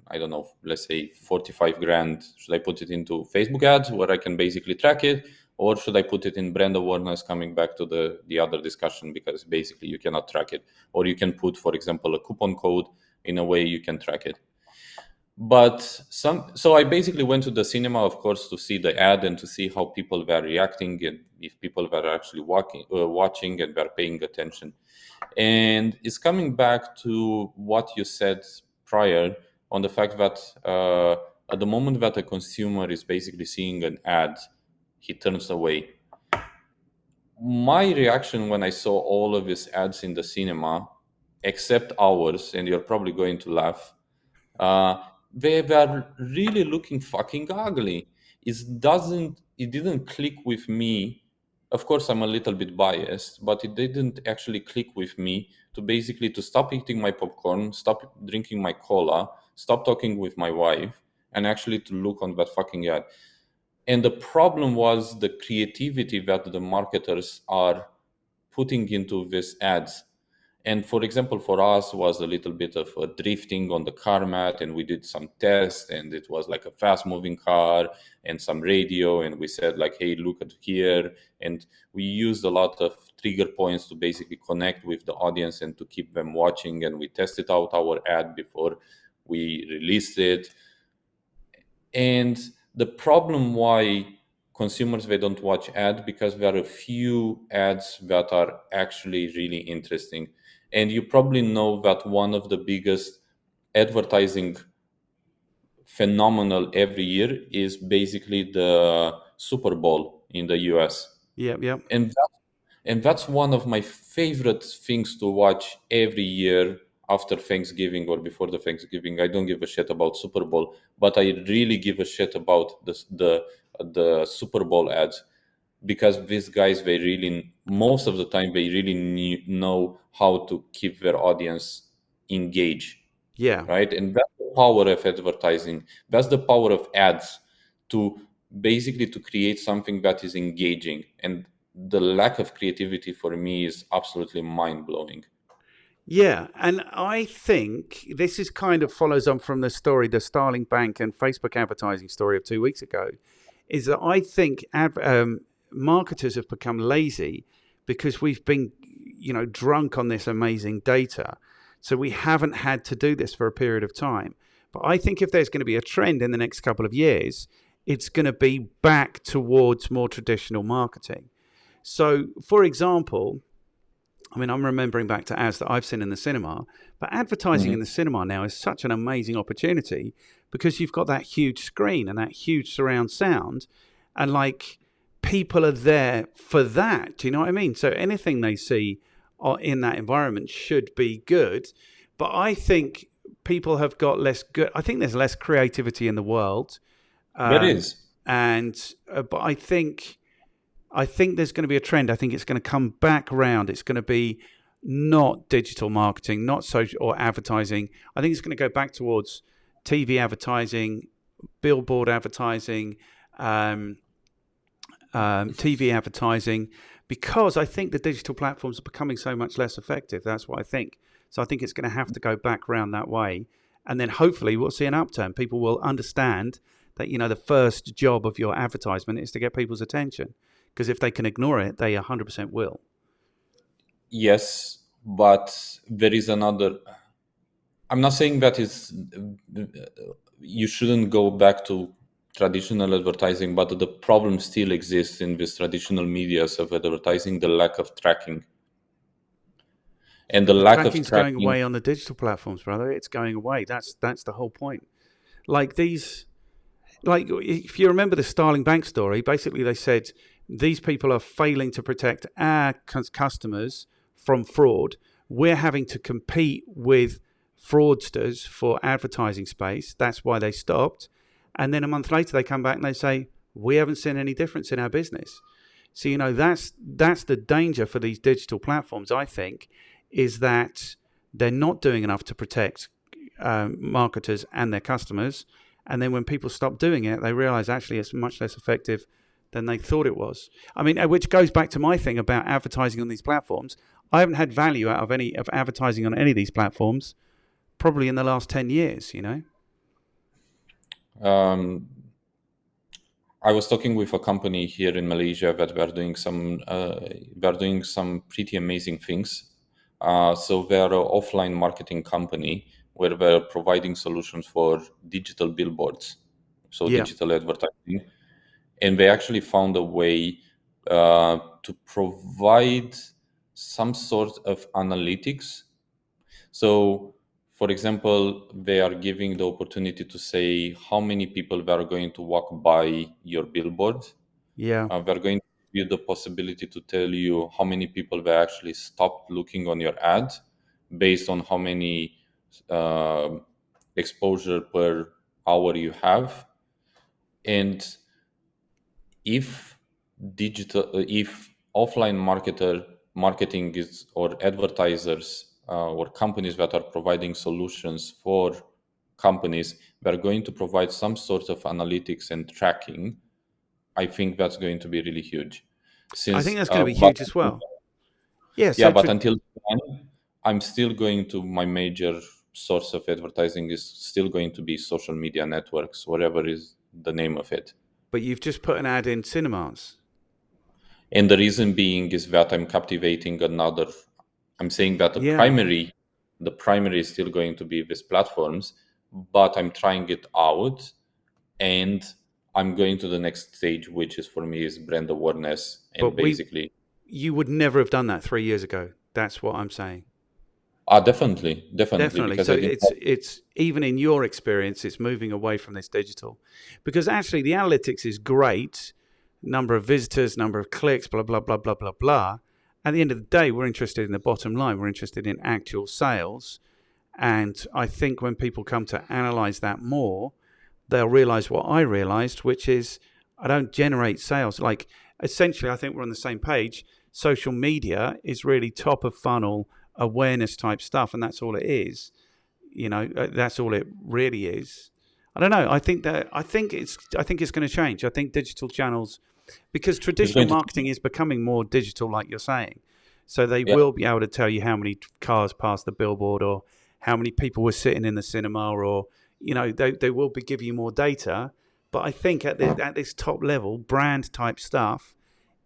I don't know, let's say 45 grand. Should I put it into Facebook ads where I can basically track it? Or should I put it in brand awareness, coming back to the other discussion, because basically you cannot track it. Or you can put, for example, a coupon code in a way you can track it. But so I basically went to the cinema, of course, to see the ad and to see how people were reacting and if people were actually watching and were paying attention. And it's coming back to what you said prior on the fact that at the moment that a consumer is basically seeing an ad, he turns away. My reaction when I saw all of these ads in the cinema, except ours, and you're probably going to laugh, they were really looking fucking ugly. It didn't click with me. Of course, I'm a little bit biased, but it didn't actually click with me to stop eating my popcorn, stop drinking my cola, stop talking with my wife, and actually to look on that fucking ad. And the problem was the creativity that the marketers are putting into these ads. And for example, for us was a little bit of a drifting on the car mat, and we did some tests, and it was like a fast moving car and some radio, and we said like, hey, look at here. And we used a lot of trigger points to basically connect with the audience and to keep them watching, and we tested out our ad before we released it. And the problem why consumers, they don't watch ads, because there are a few ads that are actually really interesting. And you probably know that one of the biggest advertising phenomenal every year is basically the Super Bowl in the US. Yep. And that's one of my favorite things to watch every year after Thanksgiving or before the Thanksgiving. I don't give a shit about Super Bowl, but I really give a shit about the Super Bowl ads, because these guys, they really, most of the time, they really know how to keep their audience engaged. Yeah. Right. And that's the power of advertising. That's the power of ads, to basically to create something that is engaging. And the lack of creativity for me is absolutely mind-blowing. Yeah, and I think this is kind of follows on from the story, the Starling Bank and Facebook advertising story of 2 weeks ago, is that I think marketers have become lazy because we've been, drunk on this amazing data. So we haven't had to do this for a period of time. But I think if there's going to be a trend in the next couple of years, it's going to be back towards more traditional marketing. So, for example, I mean, I'm remembering back to ads that I've seen in the cinema, but advertising in the cinema now is such an amazing opportunity because you've got that huge screen and that huge surround sound, and like people are there for that. Do you know what I mean? So anything they see in that environment should be good, but I think people have got less good. I think there's less creativity in the world, There is. but I think there's going to be a trend. I think it's going to come back around. It's going to be not digital marketing, not social or advertising. I think it's going to go back towards TV advertising, billboard advertising, TV advertising, because I think the digital platforms are becoming so much less effective. That's what I think. So I think it's going to have to go back around that way. And then hopefully we'll see an upturn. People will understand that, the first job of your advertisement is to get people's attention. Because if they can ignore it, they 100% will. Yes, but there is another. I'm not saying that you shouldn't go back to traditional advertising, but the problem still exists in this traditional medias of advertising, the lack of tracking. And the lack of tracking's tracking going away on the digital platforms, brother. It's going away. That's the whole point. Like if you remember the Starling Bank story, basically they said these people are failing to protect our customers from fraud. We're having to compete with fraudsters for advertising space. That's why they stopped. And then a month later, they come back and they say, we haven't seen any difference in our business. So, that's the danger for these digital platforms, I think, is that they're not doing enough to protect marketers and their customers. And then when people stop doing it, they realize actually it's much less effective than they thought it was. I mean, which goes back to my thing about advertising on these platforms. I haven't had value out of any of advertising on any of these platforms probably in the last 10 years, I was talking with a company here in Malaysia that they're doing some pretty amazing things. So they're an offline marketing company where they're providing solutions for digital billboards, so digital advertising. And they actually found a way to provide some sort of analytics. So, for example, they are giving the opportunity to say how many people are going to walk by your billboard. Yeah. They're going to give you the possibility to tell you how many people they actually stopped looking on your ad based on how many exposure per hour you have. And if offline marketing is, or advertisers or companies that are providing solutions for companies, they're going to provide some sort of analytics and tracking. I think that's going to be really huge. I think that's going to be huge as well. But until then, I'm still going to, my major source of advertising is still going to be social media networks, whatever is the name of it. But you've just put an ad in cinemas. And the reason being is that I'm captivating another. I'm saying that the primary is still going to be these platforms, but I'm trying it out, and I'm going to the next stage, which is for me is brand awareness, and you would never have done that 3 years ago. That's what I'm saying. Definitely. Because so it's even in your experience, it's moving away from this digital, because actually the analytics is great, number of visitors, number of clicks, blah blah blah blah blah blah. At the end of the day, we're interested in the bottom line. We're interested in actual sales, and I think when people come to analyze that more, they'll realize what I realized, which is I don't generate sales. Like essentially, I think we're on the same page. Social media is really top of funnel awareness type stuff, and that's all it is. That's all it really is. I don't know. I think it's going to change. I think digital channels, because It's traditional going to, marketing is becoming more digital, like you're saying. So they yeah. will be able to tell you how many cars passed the billboard, or how many people were sitting in the cinema, or they will be giving you more data. But I think at this top level, brand type stuff,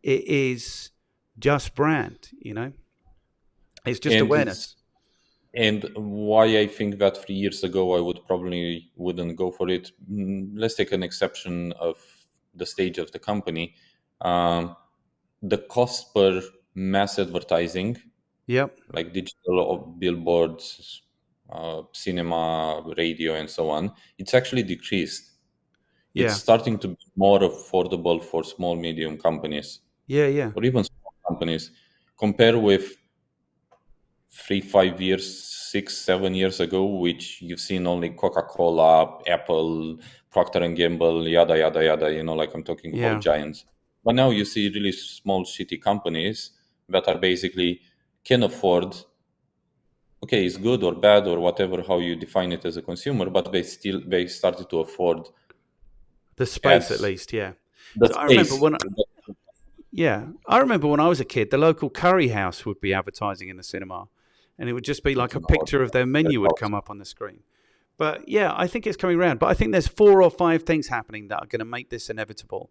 it is just brand. It's just And awareness. and why I think that 3 years ago I would probably wouldn't go for it. Let's take an exception of the stage of the company. Um, the cost per mass advertising, Yep. like digital or billboards, cinema, radio, and so on, it's actually decreased. It's Yeah. starting to be more affordable for small, medium companies, Yeah. Yeah. or even small companies. Compare with 3, 5 years, 6, 7 years ago, which you've seen only Coca-Cola, Apple, Procter and Gamble, yada yada yada. Like I'm talking about Yeah. giants. But now you see really small, shitty companies that are basically can afford. Okay, it's good or bad or whatever how you define it as a consumer, but they started to afford The space, at ads, least. Yeah. the So I remember space. when Yeah, I remember when I was a kid, the local curry house would be advertising in the cinema, and it would just be like a picture of their menu would come up on the screen. But yeah, I think it's coming around. But I think there's 4 or 5 things happening that are going to make this inevitable.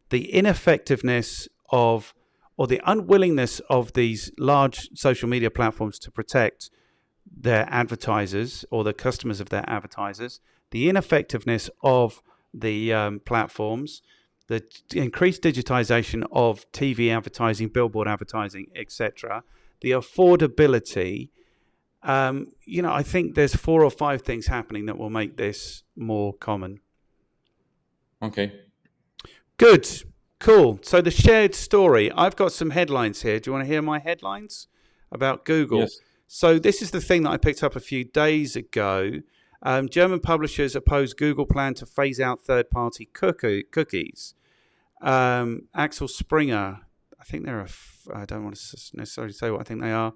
The ineffectiveness of, or the unwillingness of these large social media platforms to protect their advertisers or the customers of their advertisers, the ineffectiveness of the platforms, the increased digitization of TV advertising, billboard advertising, etc., the affordability. I think there's 4 or 5 things happening that will make this more common. Okay. Good. Cool. So the shared story. I've got some headlines here. Do you want to hear my headlines about Google? Yes. So this is the thing that I picked up a few days ago. German publishers oppose Google plan to phase out third-party cookies. Axel Springer, I think they're I don't want to necessarily say what I think they are.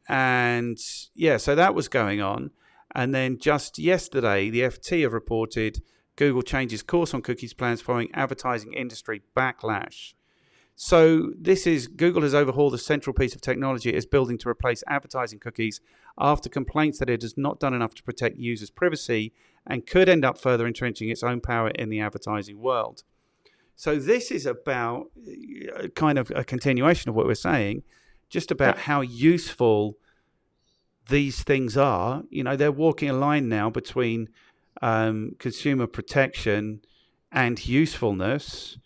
And yeah, so that was going on. And then just yesterday, the FT have reported Google changes course on cookies plans following advertising industry backlash. So this is Google has overhauled the central piece of technology it is building to replace advertising cookies after complaints that it has not done enough to protect users' privacy and could end up further entrenching its own power in the advertising world. So this is about kind of a continuation of what we're saying, just about Yep. how useful these things are. They're walking a line now between consumer protection and usefulness.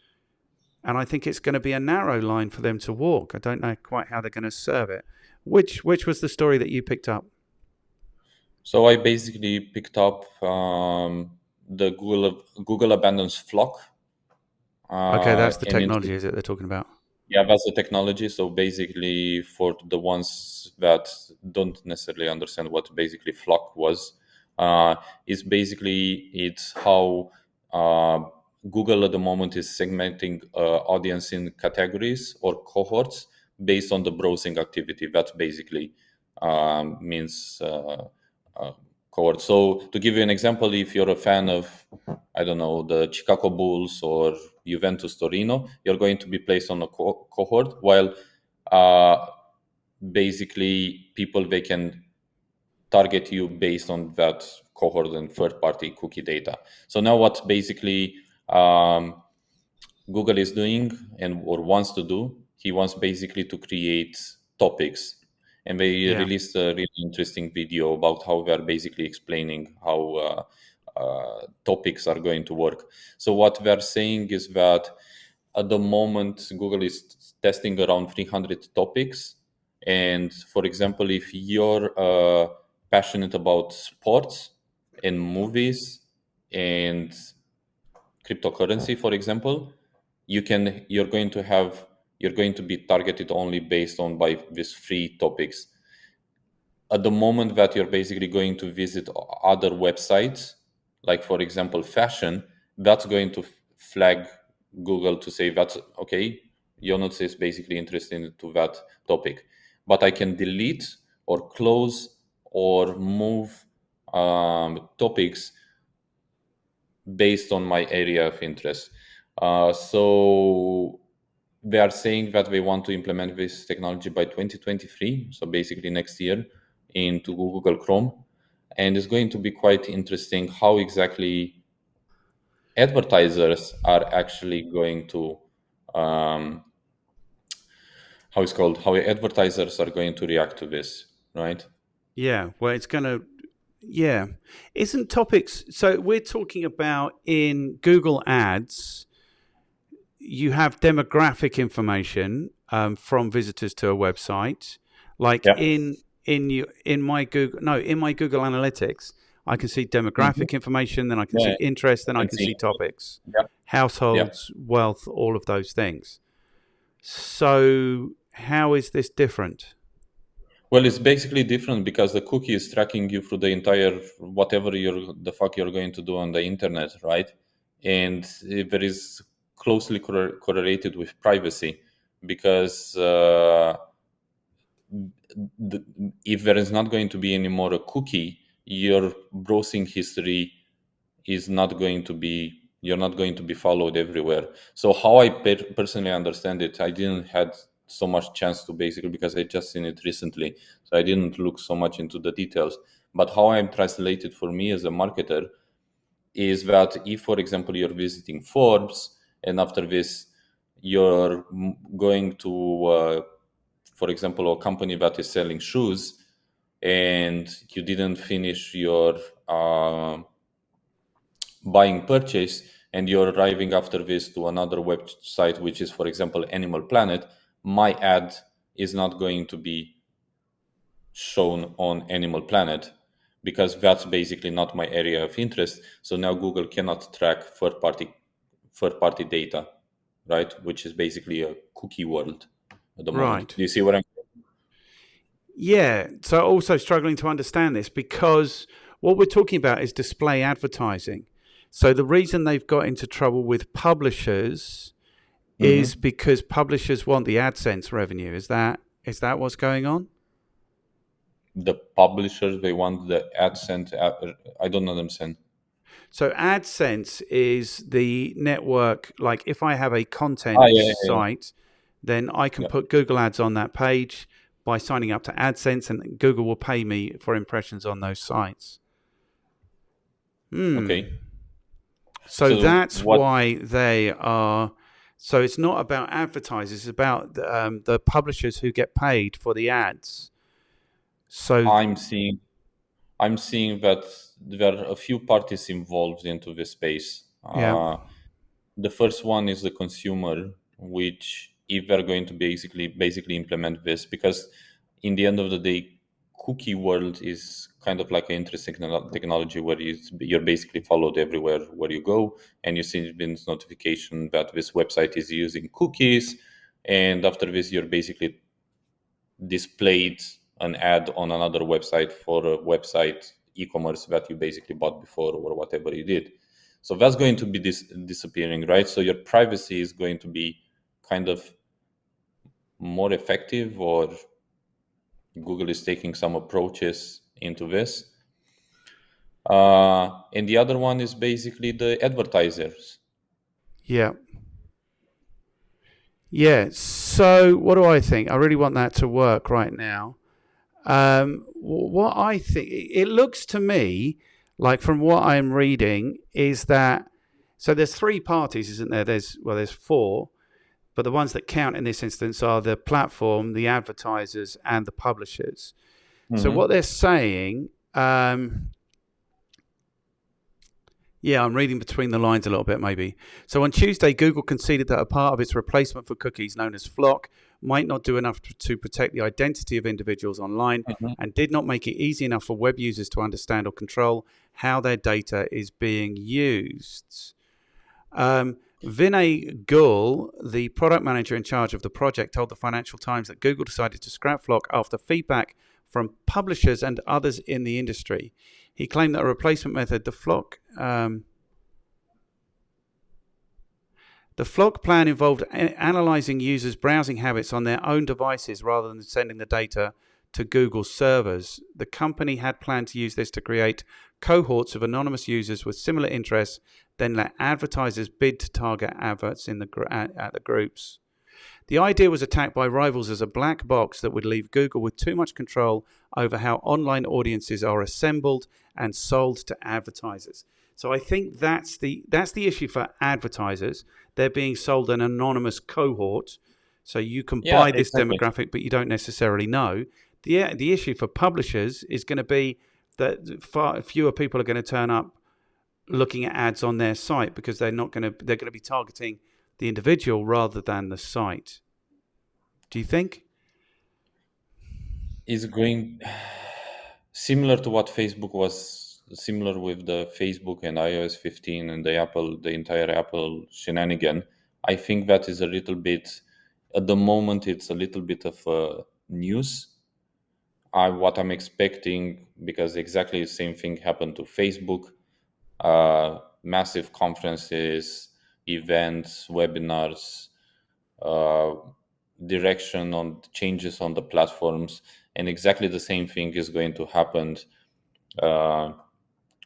And I think it's going to be a narrow line for them to walk. I don't know quite how they're going to serve it. Which was the story that you picked up? So I basically picked up the Google abandons Floc, Okay, that's the and technology, is it, they're talking about? yeah, that's the technology. So basically, for the ones that don't necessarily understand what basically Flock was, is basically it's how Google at the moment is segmenting audience in categories or cohorts based on the browsing activity. That basically means cohort. So to give you an example, if you're a fan of, I don't know, the Chicago Bulls or Juventus Torino, you're going to be placed on a cohort, while uh, basically people they can target you based on that cohort and third-party cookie data. So now what basically Google is doing and or wants to do, he wants basically to create topics. And they Yeah, released a really interesting video about how they are basically explaining how topics are going to work. So what they're saying is that at the moment, Google is testing around 300 topics. And for example, if you're passionate about sports and movies and cryptocurrency, for example, you're going to be targeted only based on by these three topics. At the moment that you're basically going to visit other websites, like for example fashion, that's going to flag Google to say that's okay, Ionut is basically interested into that topic, but I can delete or close or move topics based on my area of interest. So they are saying that they want to implement this technology by 2023, so basically next year, into Google Chrome. And it's going to be quite interesting how exactly advertisers are actually going to how advertisers are going to react to this, right? Yeah, well, it's going to. Yeah, isn't topics? So we're talking about in Google Ads, you have demographic information from visitors to a website. Like Yeah. in my Google Analytics, I can see Mhm. demographic information, then I can Yeah, see interest, I then I can can see. see topics, Yeah, yeah. households, wealth, all of those things. So how is this different? Well, it's basically different because the cookie is tracking you through the entire whatever the fuck you're going to do on the internet, right? And there is closely correlated with privacy because the, if there is not going to be any more a cookie, your browsing history is not going to be you're not going to be followed everywhere. So how I personally understand it, I didn't had so much chance to basically because I just seen it recently, so I didn't look so much into the details. But how I'm translated for me as a marketer is that if, for example, you're visiting Forbes and after this you're going to, for example, a company that is selling shoes and you didn't finish your buying purchase and you're arriving after this to another website which is, for example, Animal Planet, my ad is not going to be shown on Animal Planet because that's basically not my area of interest. So now Google cannot track third party data, right? Which is basically a cookie world at the moment. Right. Do you see what I'm Yeah. So also struggling to understand this because what we're talking about is display advertising. So the reason they've got into trouble with publishers is Mhm. because publishers want the AdSense revenue. Is that what's going on? The publishers they want the AdSense. I don't understand. So AdSense is the network. Like if I have a Ah, content yeah, yeah, yeah. site, then I can Yeah. put Google Ads on that page by signing up to AdSense, and Google will pay me for impressions on those sites. Hmm. Okay. So So that's what why they are. So it's not about advertisers; it's about the publishers who get paid for the ads. So I'm seeing I'm seeing that there are a few parties involved into this space. yeah, The first one is the consumer, which if they're going to basically implement this, because in the end of the day, cookie world is kind of like an interesting technology where you're basically followed everywhere where you go, and you see this notification that this website is using cookies, and after this, you're basically displayed an ad on another website for a website e-commerce that you basically bought before or whatever you did. So that's going to be disappearing, right? So your privacy is going to be kind of more effective, or Google is taking some approaches into this. And the other one is basically the advertisers. yeah, yeah. So what do I think? I really want that to work right now. What I think it looks to me like from what I'm reading is that so there's three parties, isn't there? There's four, but the ones that count in this instance are the platform, the advertisers, and the publishers. So what Hmm. they're saying, yeah, I'm reading between the lines a little bit, maybe. So on Tuesday, Google conceded that a part of its replacement for cookies, known as Floc, might not do enough to protect the identity of individuals online Hmm. and did not make it easy enough for web users to understand or control how their data is being used. Vinay Goel, the product manager in charge of the project, told the Financial Times that Google decided to scrap Flock after feedback from publishers and others in the industry. He claimed that a replacement method, the Flock plan involved analyzing users' browsing habits on their own devices rather than sending the data to Google servers. The company had planned to use this to create cohorts of anonymous users with similar interests then let advertisers bid to target adverts in at the groups. The idea was attacked by rivals as a black box that would leave Google with too much control over how online audiences are assembled and sold to advertisers. So I think that's the issue for advertisers. They're being sold an anonymous cohort, so you can buy this demographic, but you don't necessarily know. The issue for publishers is going to be that far fewer people are going to turn up looking at ads on their site because they're going to be targeting the individual rather than the site. Do you think? It's going similar to what Facebook was, similar with the Facebook and iOS 15 and the entire Apple shenanigan. I think that is a little bit, at the moment, it's a little bit of news. What I'm expecting, because exactly the same thing happened to Facebook, massive conferences, events, webinars, direction on changes on the platforms, and exactly the same thing is going to happen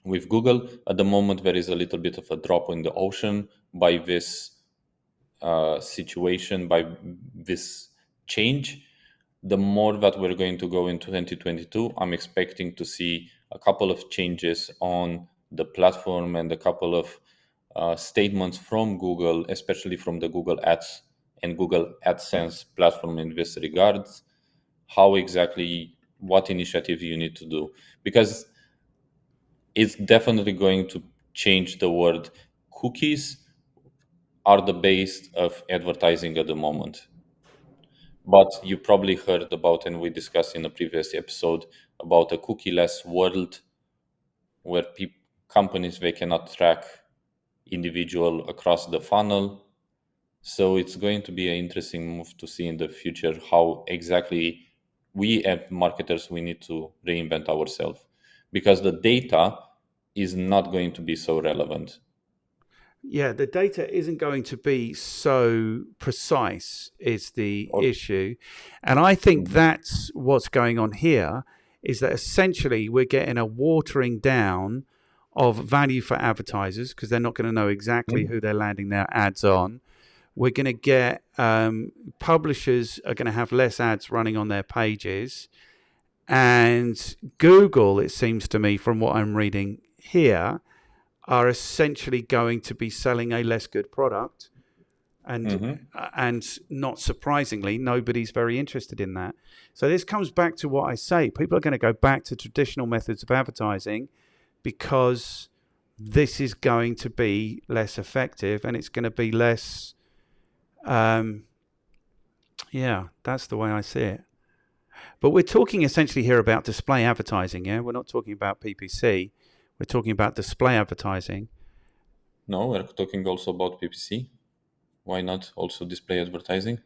with Google. At the moment, there is a little bit of a drop in the ocean by this situation, by this change. The more that we're going to go in 2022, I'm expecting to see a couple of changes on the platform and a couple of statements from Google, especially from the Google Ads and Google AdSense platform in this regard. How exactly, what initiative you need to do, because it's definitely going to change the word. Cookies are the base of advertising at the moment. But you probably heard about, and we discussed in a previous episode, about a cookie-less world where companies, they cannot track individual across the funnel. So it's going to be an interesting move to see in the future how exactly we as marketers, we need to reinvent ourselves, because the data is not going to be so relevant. Yeah, the data isn't going to be so precise is the issue. And I think that's what's going on here, is that essentially we're getting a watering down of value for advertisers because they're not going to know exactly who they're landing their ads on. We're going to get publishers are going to have less ads running on their pages. And Google, it seems to me, from what I'm reading here, are essentially going to be selling a less good product. And not surprisingly, nobody's very interested in that. So this comes back to what I say. People are going to go back to traditional methods of advertising because this is going to be less effective and it's going to be less... that's the way I see it. But we're talking essentially here about display advertising, yeah? We're not talking about PPC. We're talking about display advertising. No, we're talking also about PPC. Why not also display advertising?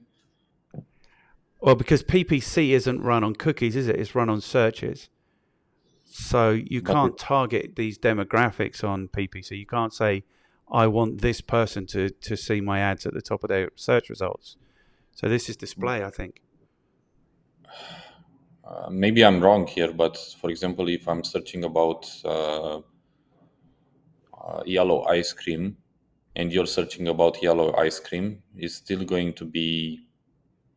Well, because PPC isn't run on cookies, is it? It's run on searches. So you can't target these demographics on PPC. You can't say, I want this person to see my ads at the top of their search results. So this is display, I think. Maybe I'm wrong here, but for example, if I'm searching about yellow ice cream and you're searching about yellow ice cream, it's still going to be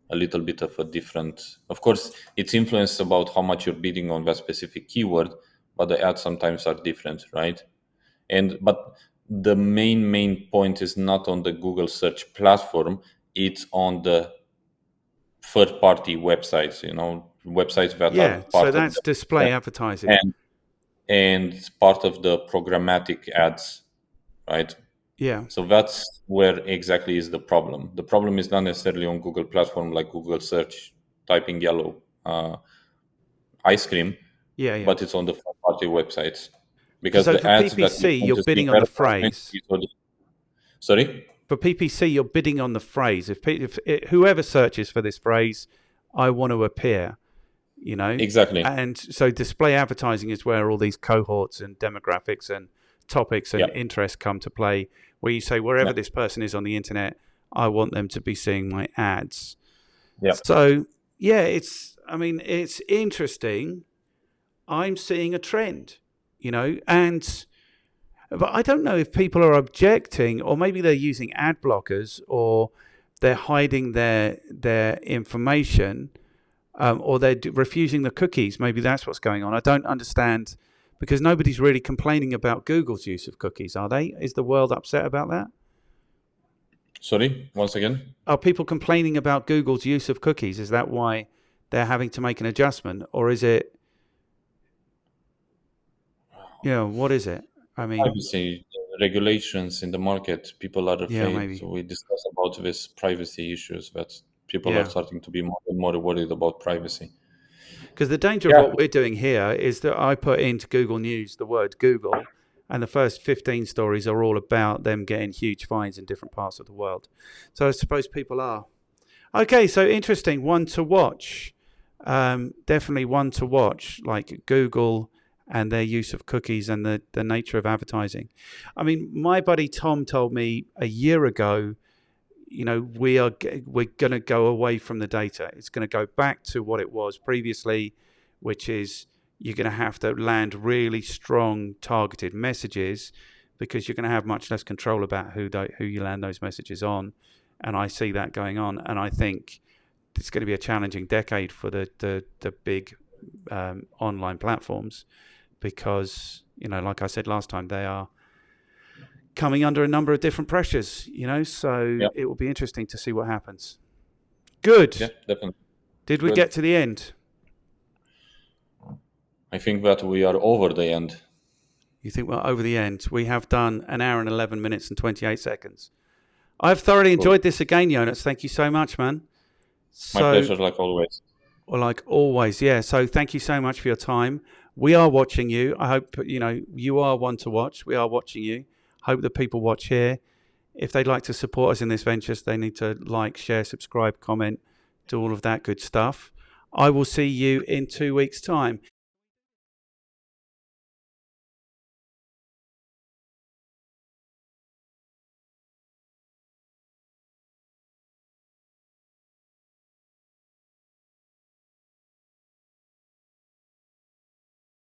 a little bit of a different... Of course, it's influenced about how much you're bidding on that specific keyword, but the ads sometimes are different, right? But the main point is not on the Google search platform, it's on the third-party websites, websites that are part so that's of display advertising. And part of the programmatic ads, right? Yeah. So that's where exactly is the problem. The problem is not necessarily on Google platform like Google search, typing yellow ice cream, but it's on the third-party websites. Because so the for ads PPC, that you're bidding on the phrase. Sorry? For PPC, you're bidding on the phrase. If whoever searches for this phrase, I want to appear, Exactly. And so display advertising is where all these cohorts and demographics and topics and interests come to play, where you say, wherever this person is on the internet, I want them to be seeing my ads. Yeah. So, it's interesting. I'm seeing a trend, and But I don't know if people are objecting, or maybe they're using ad blockers, or they're hiding their information, or they're refusing the cookies. Maybe that's what's going on. I don't understand, because nobody's really complaining about Google's use of cookies, are they? Is the world upset about that? Sorry, once again? Are people complaining about Google's use of cookies? Is that why they're having to make an adjustment? Or is it, what is it? I mean, Privacy regulations in the market, people are yeah, afraid. maybe. So we discuss about this privacy issues, that people Yeah. are starting to be more and more worried about privacy. Because the danger of Yeah. what we're doing here is that I put into Google News the word Google, and the first 15 stories are all about them getting huge fines in different parts of the world. So I suppose people are. Okay, so interesting. One to watch. Definitely one to watch, like Google and their use of cookies and the nature of advertising. I mean, my buddy Tom told me a year ago, we're going to go away from the data. It's going to go back to what it was previously, which is you're going to have to land really strong targeted messages, because you're going to have much less control about who you land those messages on. And I see that going on, and I think it's going to be a challenging decade for the big online platforms, because like I said last time, they are coming under a number of different pressures, so Yeah. it will be interesting to see what happens. Good. Yeah, definitely. Did we Good. get to the end? I think that we are over the end. You think we're over the end? We have done an hour and 11 minutes and 28 seconds. I've thoroughly enjoyed this again, Ionut. Thank you so much, man. My pleasure, like always. Well, like always, yeah. So thank you so much for your time. We are watching you. I hope, you are one to watch. We are watching you. Hope that people watch here. If they'd like to support us in this venture, they need to like, share, subscribe, comment, do all of that good stuff. I will see you in 2 weeks' time.